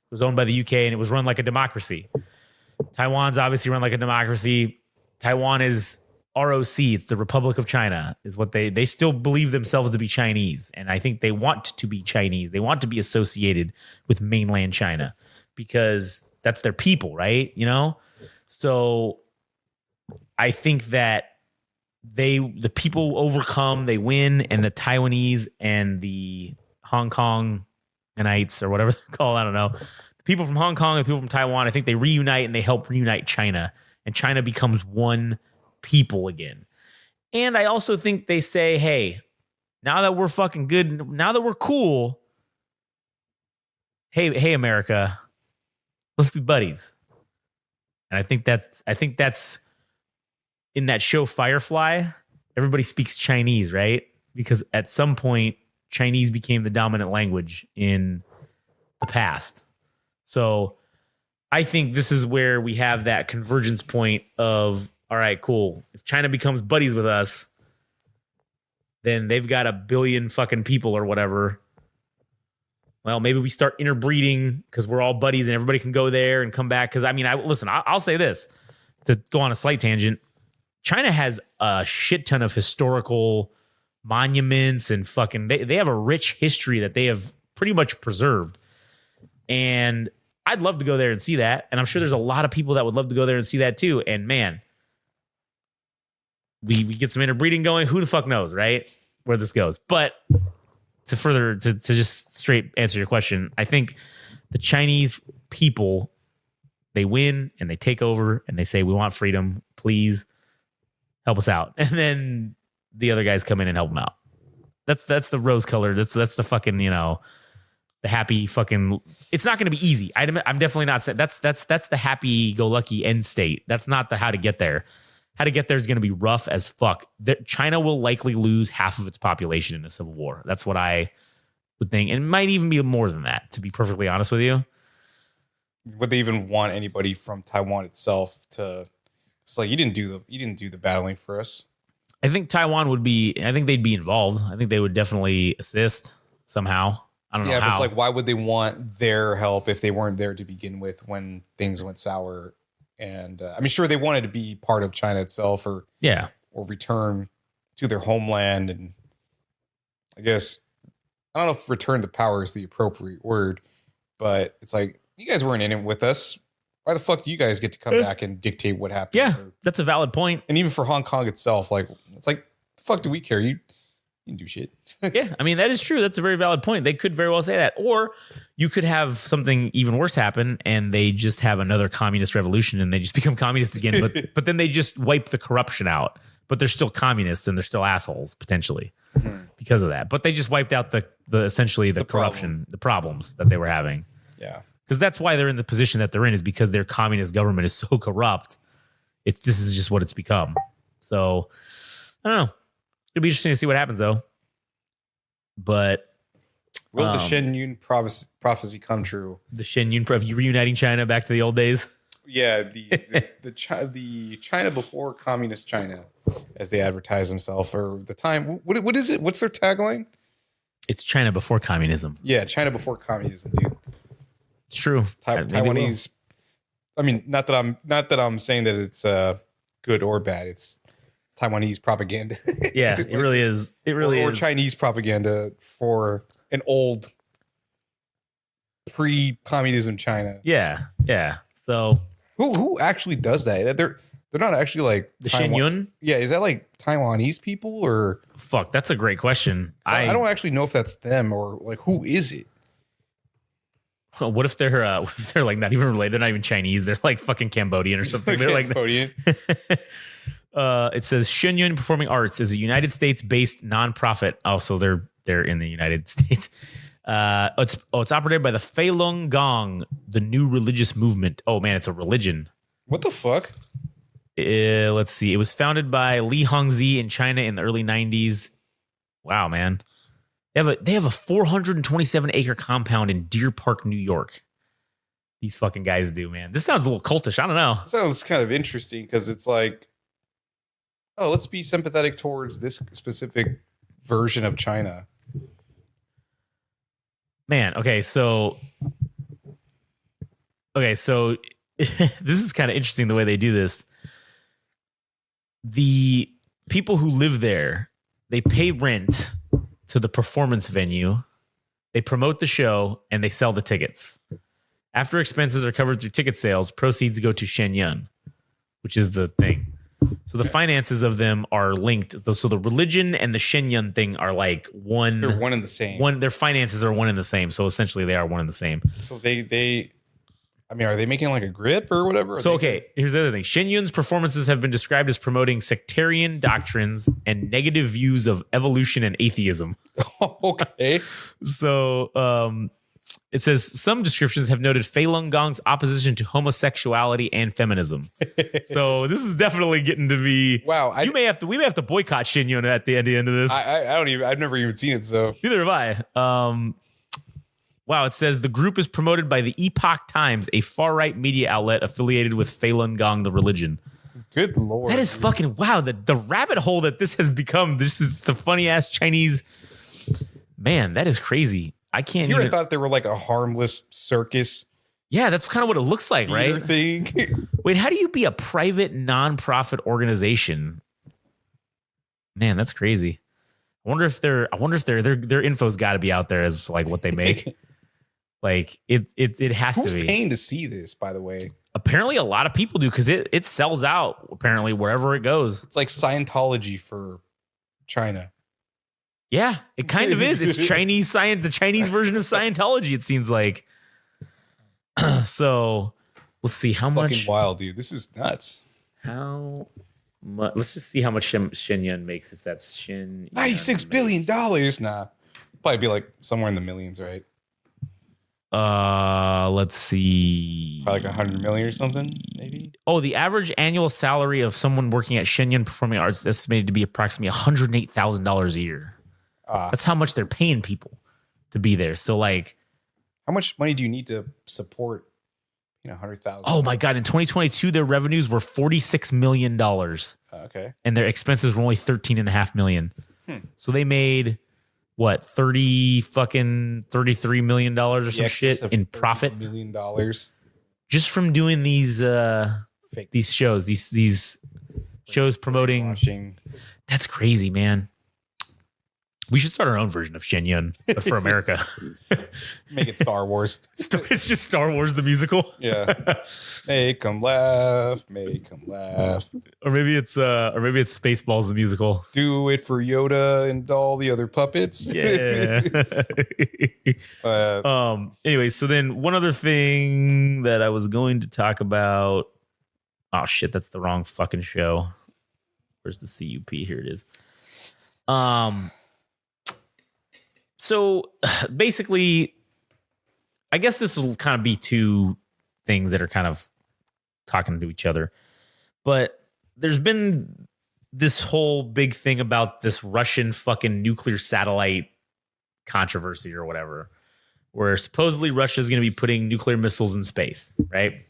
was owned by the UK and it was run like a democracy. Taiwan's obviously run like a democracy. Taiwan is ROC, it's the Republic of China, is what they still believe themselves to be Chinese. And I think they want to be Chinese. They want to be associated with mainland China because that's their people, right? You know? So I think that the people overcome, they win, and the Taiwanese and the Hong Kongites or whatever they're called, I don't know. The people from Hong Kong and people from Taiwan, I think they reunite and they help reunite China, and China becomes one people again. And I also think they say, hey, now that we're fucking good, now that we're cool, hey America, let's be buddies. And I think that's in that show Firefly, everybody speaks Chinese, right? Because at some point Chinese became the dominant language in the past. So I think this is where we have that convergence point of, all right, cool. If China becomes buddies with us, then they've got 1 billion fucking people or whatever. Well, maybe we start interbreeding because we're all buddies and everybody can go there and come back. Because I mean, I'll say this to go on a slight tangent. China has a shit ton of historical monuments and fucking they have a rich history that they have pretty much preserved. And I'd love to go there and see that. And I'm sure there's a lot of people that would love to go there and see that too. And man, we get some interbreeding going. Who the fuck knows, right? Where this goes. But to just straight answer your question, I think the Chinese people, they win and they take over and they say, we want freedom. Please help us out. And then the other guys come in and help them out. That's the rose color. That's the fucking, the happy fucking, it's not going to be easy. I'm definitely not saying that's the happy go lucky end state. That's not the how to get there. How to get there is going to be rough as fuck. China will likely lose half of its population in a civil war. That's what I would think. And it might even be more than that, to be perfectly honest with you. Would they even want anybody from Taiwan itself to? It's like you didn't do the battling for us. I think they'd be involved. I think they would definitely assist somehow. I don't know how. Yeah, but it's like, why would they want their help if they weren't there to begin with when things went sour? And I mean, sure, they wanted to be part of China itself or return to their homeland. And I guess, I don't know if return to power is the appropriate word, but it's like, you guys weren't in it with us. Why the fuck do you guys get to come back and dictate what happens? Yeah, that's a valid point. And even for Hong Kong itself, like, it's like, the fuck do we care? You can do shit. Yeah, I mean, that is true. That's a very valid point. They could very well say that. Or you could have something even worse happen and they just have another communist revolution and they just become communists again. But then they just wipe the corruption out. But they're still communists and they're still assholes, potentially, because of that. But they just wiped out the essentially the corruption, the problems that they were having. Yeah. Because that's why they're in the position that they're in, is because their communist government is so corrupt. This is just what it's become. So, I don't know. It'll be interesting to see what happens, though. But will the Shen Yun prophecy come true? The Shen Yun prophecy, reuniting China back to the old days. Yeah, the China before communist China, as they advertise themselves, or the time. What is it? What's their tagline? It's China before communism. Yeah, China before communism, dude. It's true. Taiwanese. I mean, not that I'm saying that it's good or bad. It's Taiwanese propaganda. Yeah, it really is. It really or is. Chinese propaganda for an old pre-communism China. Yeah, yeah. So who actually does that? They're not actually like the Shen Yun. Yeah, is that like Taiwanese people or? Fuck, that's a great question. I don't actually know if that's them or like who is it. What if they're like not even related? They're not even Chinese. They're like fucking Cambodian or something. They're like Cambodian. It says Shenyun Performing Arts is a United States-based nonprofit. Also, they're in the United States. It's operated by the Falun Gong, the new religious movement. Oh man, it's a religion. What the fuck? Let's see. It was founded by Li Hongzhi in China in the early 90s. Wow, man. They have a 427 acre compound in Deer Park, New York. These fucking guys do, man. This sounds a little cultish. I don't know. It sounds kind of interesting because it's like, oh, let's be sympathetic towards this specific version of China. Man, okay, so this is kind of interesting the way they do this. the people who live there, they pay rent to the performance venue, they promote the show, and they sell the tickets. After expenses are covered through ticket sales, proceeds go to Shenyun, which is the thing. So the finances of them are linked. So the religion and the Shenyun thing are like one. They're one and the same. Their finances are one and the same. So essentially, they are one and the same. So they. I mean, are they making like a grip or whatever? So, okay, here's the other thing. Shenyun's performances have been described as promoting sectarian doctrines and negative views of evolution and atheism. Okay. So, it says some descriptions have noted Falun Gong's opposition to homosexuality and feminism. So this is definitely getting to be. Wow. We may have to boycott Shenyun at the end of this. I've never even seen it. So Neither have I. Wow, it says the group is promoted by the Epoch Times, a far-right media outlet affiliated with Falun Gong, the religion. good Lord. That is fucking wow. The rabbit hole that this has become. This is the funny-ass Chinese. Man, that is crazy. I can't Here even. I thought they were like a harmless circus Yeah, that's kind of what it looks like, theater right? thing. Wait, how do you be a private nonprofit organization? Man, that's crazy. I wonder if their info's got to be out there as like what they make. Like it has Who's to be. paying to see this, by the way? Apparently, a lot of people do because it sells out. Apparently, wherever it goes. It's like Scientology for China. Yeah, it kind of is. It's Chinese science, the Chinese version of Scientology. It seems like. So, let's see how Fucking much. wild, dude. This is nuts. How much? Let's just see how much Shenyun makes. If that's Shenyun. $96 billion. Nah, probably be like somewhere in the millions, right? Let's see. Probably like 100 million or something, maybe. Oh, the average annual salary of someone working at Shenyun Performing Arts is estimated to be approximately $108,000 a year. That's how much they're paying people to be there. So, like, how much money do you need to support? 100,000. oh my god! In 2022, their revenues were $46 million, Okay. and their expenses were only $13.5 million. So they made what $33 million or some shit in profit $1 million. just from doing these Fake these shows, these shows promoting. watching. That's crazy, man. We should start our own version of Shenyun, but for America. Make it Star Wars. It's just Star Wars the musical. Yeah. Make them laugh. Make them laugh. Or maybe it's Spaceballs the musical. Do it for Yoda and all the other puppets. Yeah. Anyway, so then one other thing that I was going to talk about. Oh shit, that's the wrong fucking show. Where's the CUP? Here it is. So basically, I guess this will kind of be two things that are kind of talking to each other. But there's been this whole big thing about this Russian fucking nuclear satellite controversy or whatever, where supposedly Russia is going to be putting nuclear missiles in space, right?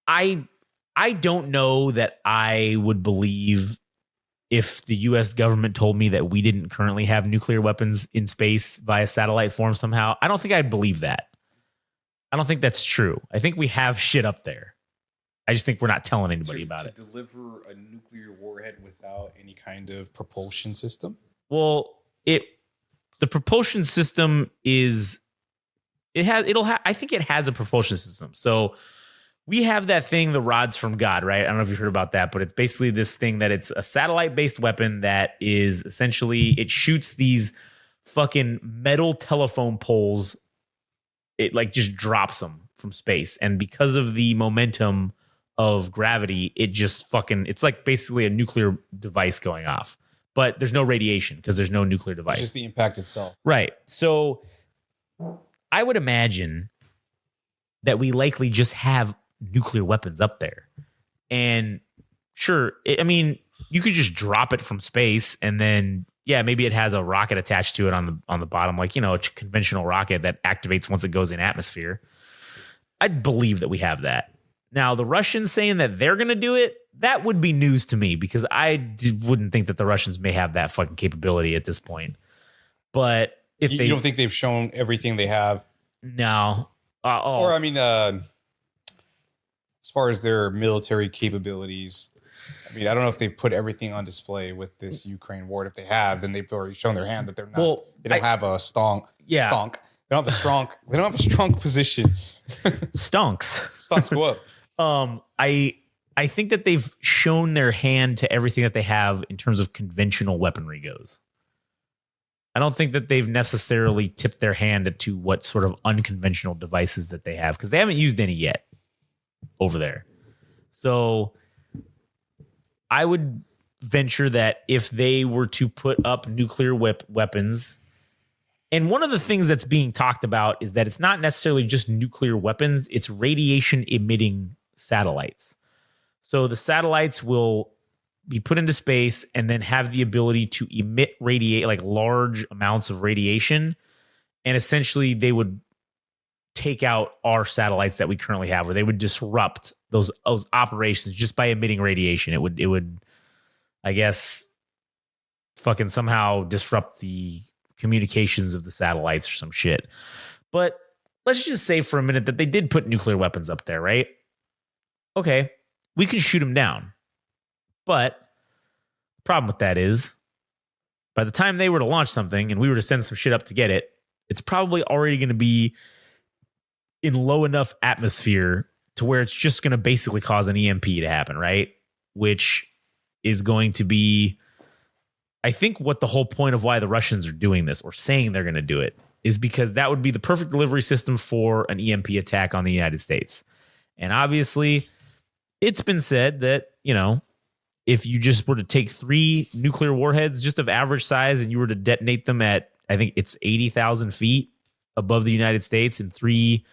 I don't know that I would believe if the U.S. government told me that we didn't currently have nuclear weapons in space via satellite form somehow. I don't think I'd believe that. I don't think that's true. I think we have shit up there. I just think we're not telling anybody about it. Deliver a nuclear warhead without any kind of propulsion system? Well, the propulsion system I think it has a propulsion system. So we have that thing, the rods from God, right? I don't know if you've heard about that, but it's basically this thing that it's a satellite-based weapon that is essentially, it shoots these fucking metal telephone poles. It like just drops them from space. And because of the momentum of gravity, it just fucking, it's like basically a nuclear device going off. But there's no radiation because there's no nuclear device. It's just the impact itself. Right. So I would imagine that we likely just have nuclear weapons up there. And sure, I mean, you could just drop it from space and then, yeah, maybe it has a rocket attached to it on the bottom, like, a conventional rocket that activates once it goes in atmosphere. I'd believe that we have that. Now, the Russians saying that they're going to do it, that would be news to me because I wouldn't think that the Russians may have that fucking capability at this point. But if You don't think they've shown everything they have? No. Or, I mean, as far as their military capabilities, I mean, I don't know if they put everything on display with this Ukraine war. If they have, then they've already shown their hand that they're not. Well, they don't have a strong. Yeah. Stonk. They don't have a strong. They don't have a strong position. Stonks. Stonks go up. I think that they've shown their hand to everything that they have in terms of conventional weaponry goes. I don't think that they've necessarily tipped their hand to what sort of unconventional devices that they have because they haven't used any yet over there. So I would venture that if they were to put up nuclear weapons, and one of the things that's being talked about is that it's not necessarily just nuclear weapons, it's radiation emitting satellites. So the satellites will be put into space and then have the ability to emit large amounts of radiation. And essentially they would take out our satellites that we currently have, or they would disrupt those operations just by emitting radiation. It would, I guess, fucking somehow disrupt the communications of the satellites or some shit. But let's just say for a minute that they did put nuclear weapons up there, right? Okay, we can shoot them down. But the problem with that is by the time they were to launch something and we were to send some shit up to get it, it's probably already going to be in low enough atmosphere to where it's just going to basically cause an EMP to happen, right? Which is going to be, I think, what the whole point of why the Russians are doing this or saying they're going to do it is because that would be the perfect delivery system for an EMP attack on the United States. And obviously, it's been said that, if you just were to take 3 nuclear warheads just of average size and you were to detonate them at, I think it's 80,000 feet above the United States in 3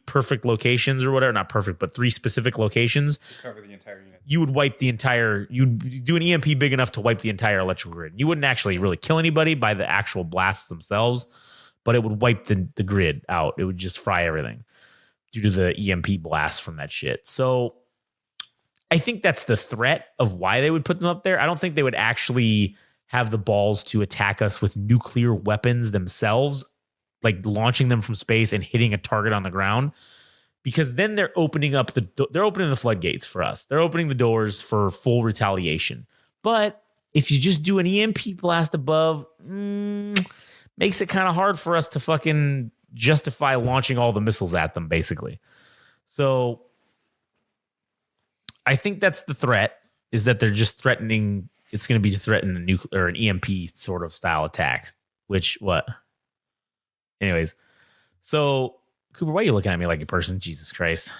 perfect locations or whatever, not perfect, but 3 specific locations, Cover the entire unit. you would wipe the entire, you'd do an EMP big enough to wipe the entire electrical grid. You wouldn't actually really kill anybody by the actual blasts themselves, but it would wipe the grid out. It would just fry everything due to the EMP blast from that shit. So I think that's the threat of why they would put them up there. I don't think they would actually have the balls to attack us with nuclear weapons themselves, like launching them from space and hitting a target on the ground, because then they're opening the floodgates for us. They're opening the doors for full retaliation. But if you just do an EMP blast above, makes it kind of hard for us to fucking justify launching all the missiles at them, basically. So I think that's the threat, is that they're just threatening. It's going to be to threaten a nuclear or an EMP sort of style attack, which what? Anyways, so Cooper, why are you looking at me like a person? Jesus Christ.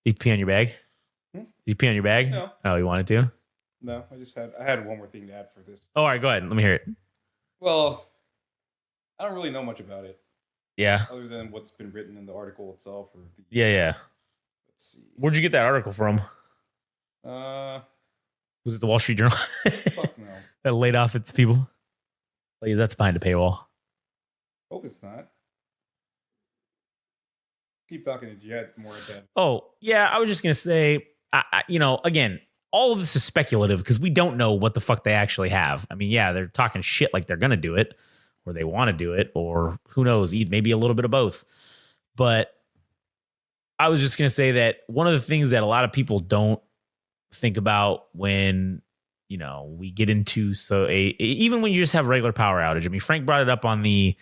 Did you pee on your bag? Did you pee on your bag? No. Oh, you wanted to? No, I had one more thing to add for this. Oh, all right, go ahead. Let me hear it. Well, I don't really know much about it. Yeah. Other than what's been written in the article itself. Yeah. Let's see. Where'd you get that article from? Was it the Wall Street Journal? Fuck no. That laid off its people? Like, that's behind a paywall. Hope it's not. Keep talking. Did you had more of that? Oh, yeah. I was just going to say, again, all of this is speculative because we don't know what the fuck they actually have. I mean, yeah, they're talking shit like they're going to do it or they want to do it or who knows, maybe a little bit of both. But I was just going to say that one of the things that a lot of people don't think about when, we get into, even when you just have regular power outage. I mean, Frank brought it up on the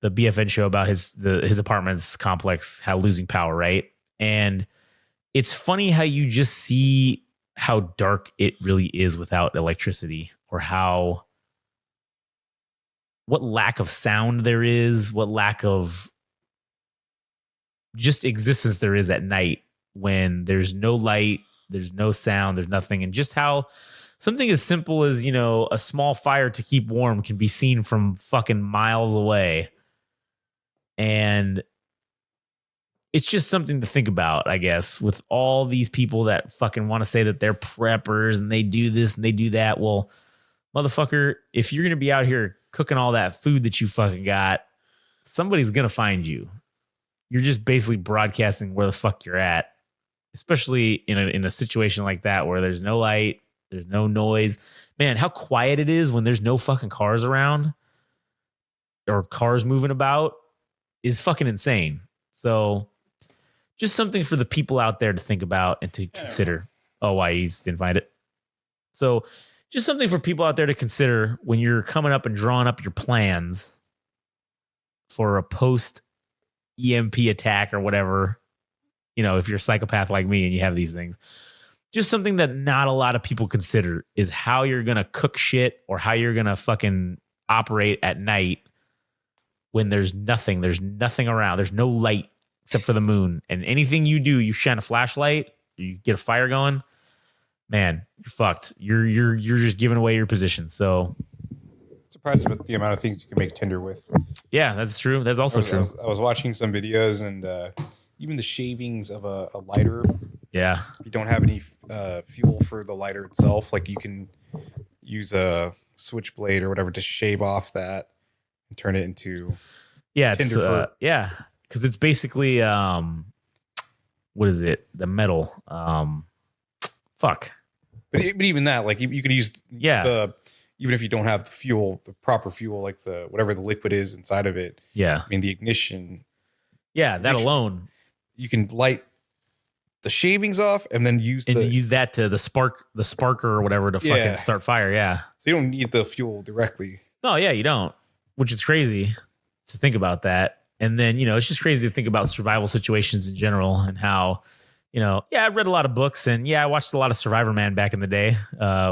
BFN show about his apartments complex, how losing power, right? And it's funny how you just see how dark it really is without electricity, or what lack of sound there is, what lack of just existence there is at night when there's no light, there's no sound, there's nothing. And just how something as simple as, a small fire to keep warm can be seen from fucking miles away. And it's just something to think about, I guess, with all these people that fucking want to say that they're preppers and they do this and they do that. Well, motherfucker, if you're going to be out here cooking all that food that you fucking got, somebody's going to find you. You're just basically broadcasting where the fuck you're at, especially in a situation like that where there's no light, there's no noise. Man, how quiet it is when there's no fucking cars around or cars moving about is fucking insane. So just something for the people out there to think about and to consider. Oh, why he's didn't find it. So just something for people out there to consider when you're coming up and drawing up your plans for a post EMP attack or whatever. You know, if you're a psychopath like me and you have these things, just something that not a lot of people consider is how you're going to cook shit or how you're going to fucking operate at night when there's nothing around. There's no light except for the moon. And anything you do, you shine a flashlight, you get a fire going, man, you're fucked. You're just giving away your position. So surprised about the amount of things you can make tinder with. Yeah, that's true. That's also true. I was watching some videos and even the shavings of a lighter. Yeah. If you don't have any fuel for the lighter itself, like you can use a switchblade or whatever to shave off that and turn it into tinder. Because it's basically what is it? The metal. Fuck. But even that, like you could use even if you don't have the fuel, the proper fuel, like the whatever the liquid is inside of it. Yeah. I mean the ignition. Yeah, that alone. You can light the shavings off and then use that to the sparker or whatever to fucking start fire. Yeah. So you don't need the fuel directly. No, yeah, you don't. Which is crazy to think about that. And then, you know, it's just crazy to think about survival situations in general and how, you know, I've read a lot of books and I watched a lot of Survivor Man back in the day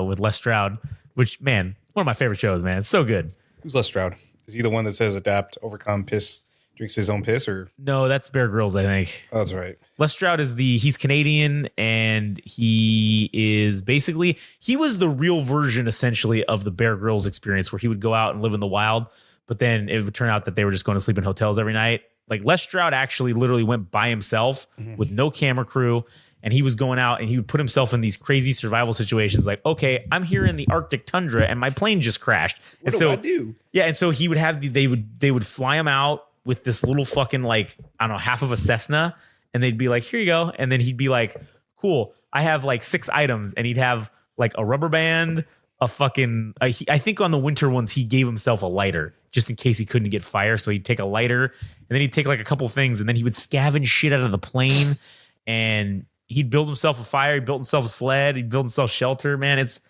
with Les Stroud, which, man, one of my favorite shows, man. It's so good. Who's Les Stroud? Is he the one that says adapt, overcome, piss, drinks his own piss, or? No, that's Bear Grylls, I think. Oh, that's right. Les Stroud he's Canadian and he is basically, he was the real version essentially of the Bear Grylls experience where he would go out and live in the wild, but then it would turn out that they were just going to sleep in hotels every night. Like Les Stroud actually literally went by himself with no camera crew. And he was going out and he would put himself in these crazy survival situations. Like, okay, I'm here in the Arctic tundra and my plane just crashed. What do I do? Yeah. And so he would have, they would fly him out with this little fucking, like, I don't know, half of a Cessna. And they'd be like, here you go. And then he'd be like, cool, I have like 6 items. And he'd have like a rubber band, a fucking, I think on the winter ones, he gave himself a lighter just in case he couldn't get fire. So he'd take a lighter and then he'd take like a couple things and then he would scavenge shit out of the plane and he'd build himself a fire. He built himself a sled. He'd build himself shelter. Man, it's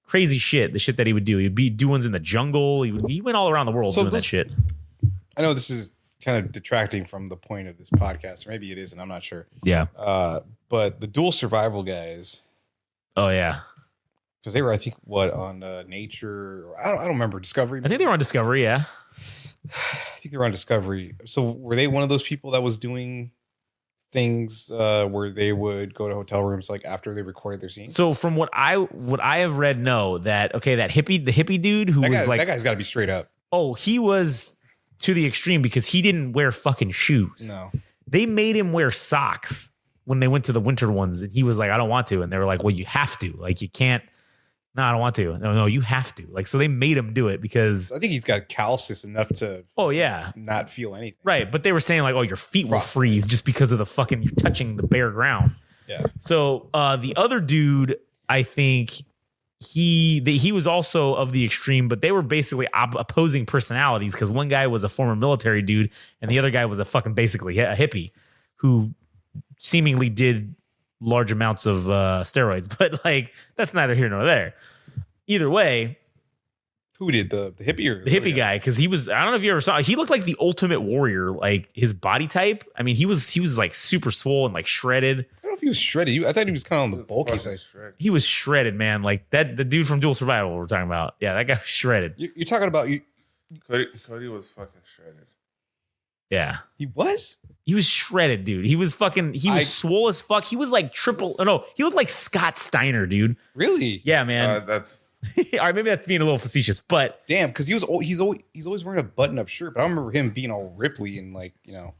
crazy shit. The shit that he would do. He'd do ones in the jungle. He went all around the world doing that shit. I know this is kind of detracting from the point of this podcast. Or maybe it isn't. I'm not sure. Yeah. But the dual survival guys. Oh yeah. Because they were, I think, on Nature? I don't remember. Discovery. I think they were on Discovery. Yeah. I think they were on Discovery. So were they one of those people that was doing things where they would go to hotel rooms like after they recorded their scenes? So from what I have read, no, the hippie dude who was like, that guy's got to be straight up. Oh, he was to the extreme because he didn't wear fucking shoes. No, they made him wear socks when they went to the winter ones, and he was like, I don't want to, and they were like, well, you have to, like, you can't. No, I don't want to. No, you have to. Like, so they made him do it because I think he's got calluses enough to. Oh yeah, not feel anything. Right, but they were saying like, oh, your feet will freeze just because of the fucking you're touching the bare ground. Yeah. So the other dude, I think he was also of the extreme, but they were basically opposing personalities because one guy was a former military dude and the other guy was a fucking basically a hippie who seemingly did large amounts of steroids, but like that's neither here nor there. Either way, who did the hippie or the hippie guy? Because he was, I don't know if you ever saw, he looked like the ultimate warrior, like his body type. I mean, he was like super swole and like shredded. I don't know if he was shredded. I thought he was kind of on the bulky side. He was shredded, man. Like that, the dude from Dual Survival we're talking about. Yeah, that guy was shredded. You're talking about you. Cody was fucking shredded. Yeah, he was. He was shredded, dude. He was swole as fuck. He was like triple. No, he looked like Scott Steiner, dude. Really? Yeah, man. That's all right. Maybe that's being a little facetious, but damn, because he's always wearing a button-up shirt. But I remember him being all Ripley and like you know.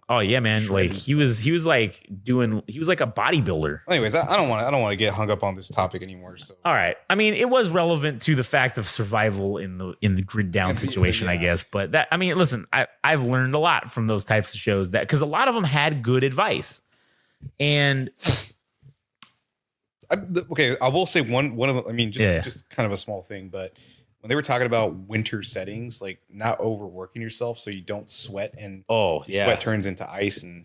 Oh yeah, man. Like he was like a bodybuilder. Anyways, I don't want to get hung up on this topic anymore. So all right. I mean, it was relevant to the fact of survival in the grid down situation, I guess. But that, I mean, listen, I've learned a lot from those types of shows that because a lot of them had good advice. And I will say one of them. I mean, just kind of a small thing, but when they were talking about winter settings, like not overworking yourself so you don't sweat and sweat turns into ice and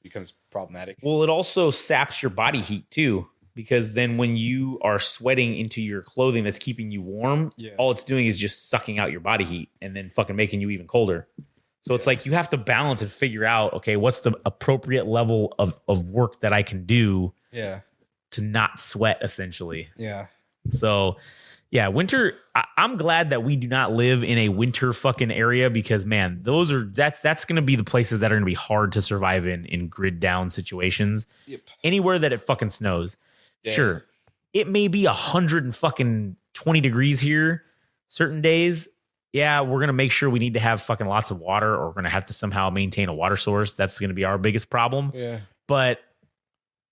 becomes problematic. Well, it also saps your body heat too, because then when you are sweating into your clothing that's keeping you warm, all it's doing is just sucking out your body heat and then fucking making you even colder. So it's like you have to balance and figure out, okay, what's the appropriate level of work that I can do to not sweat, essentially. Yeah. So, yeah, winter. I'm glad that we do not live in a winter fucking area, because, man, that's going to be the places that are going to be hard to survive in grid down situations. Yep. Anywhere that it fucking snows. Yeah. Sure, it may be 120 degrees here certain days. Yeah, we're going to make sure we need to have fucking lots of water, or we're going to have to somehow maintain a water source. That's going to be our biggest problem. Yeah. But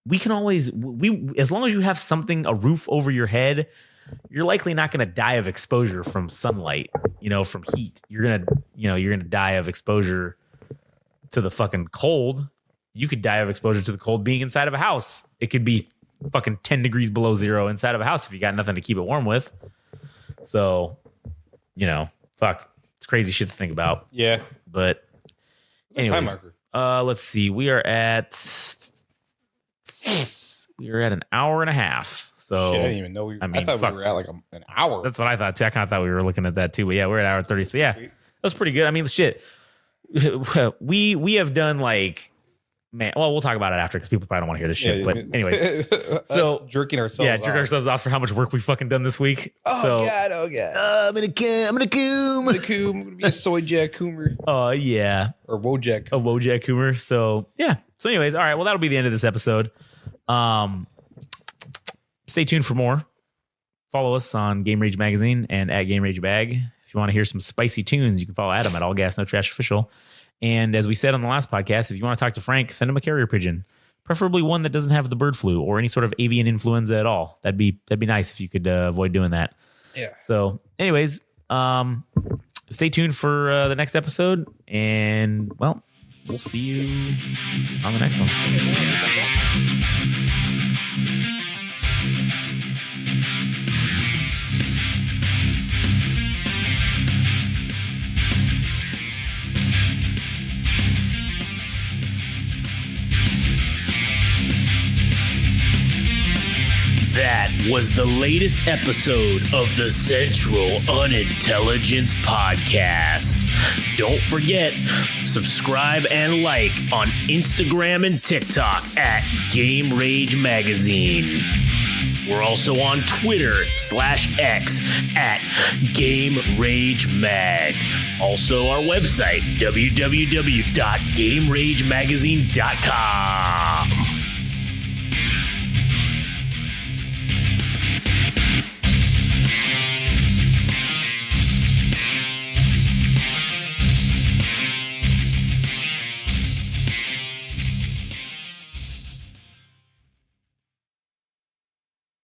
we can always, as long as you have a roof over your head, you're likely not going to die of exposure from sunlight, from heat. You're going to die of exposure to the fucking cold. You could die of exposure to the cold being inside of a house. It could be fucking 10 degrees below zero inside of a house if you got nothing to keep it warm with. So, fuck, it's crazy shit to think about. Yeah. But anyways, time marker? Let's see. We are at an hour and a half. So shit, I didn't even know I thought we were at like an hour. That's what I thought too. I kind of thought we were looking at that too. But yeah, we're at hour 30. So yeah, that's pretty good. I mean, shit. We have done like, man. Well, we'll talk about it after because people probably don't want to hear this shit. But anyways, so jerking ourselves. Yeah, jerking ourselves off for how much work we fucking done this week. Oh god. I'm gonna coom. I'm gonna be a soy jack coomer. Oh yeah, or Wojak. A Wojak coomer. So yeah. So anyways, all right. Well, that'll be the end of this episode. Stay tuned for more. Follow us on Game Rage Magazine and at Game Rage Bag. If you want to hear some spicy tunes, you can follow Adam at All Gas No Trash Official. And as we said on the last podcast, if you want to talk to Frank, send him a carrier pigeon, preferably one that doesn't have the bird flu or any sort of avian influenza at all. That'd be nice if you could avoid doing that. Yeah. So, anyways, stay tuned for the next episode, and well, we'll see you on the next one. That was the latest episode of the Central Unintelligence Podcast. Don't forget, subscribe and like on Instagram and TikTok at Game Rage Magazine. We're also on Twitter/X at Game Rage Mag. Also, our website, www.GameRageMagazine.com.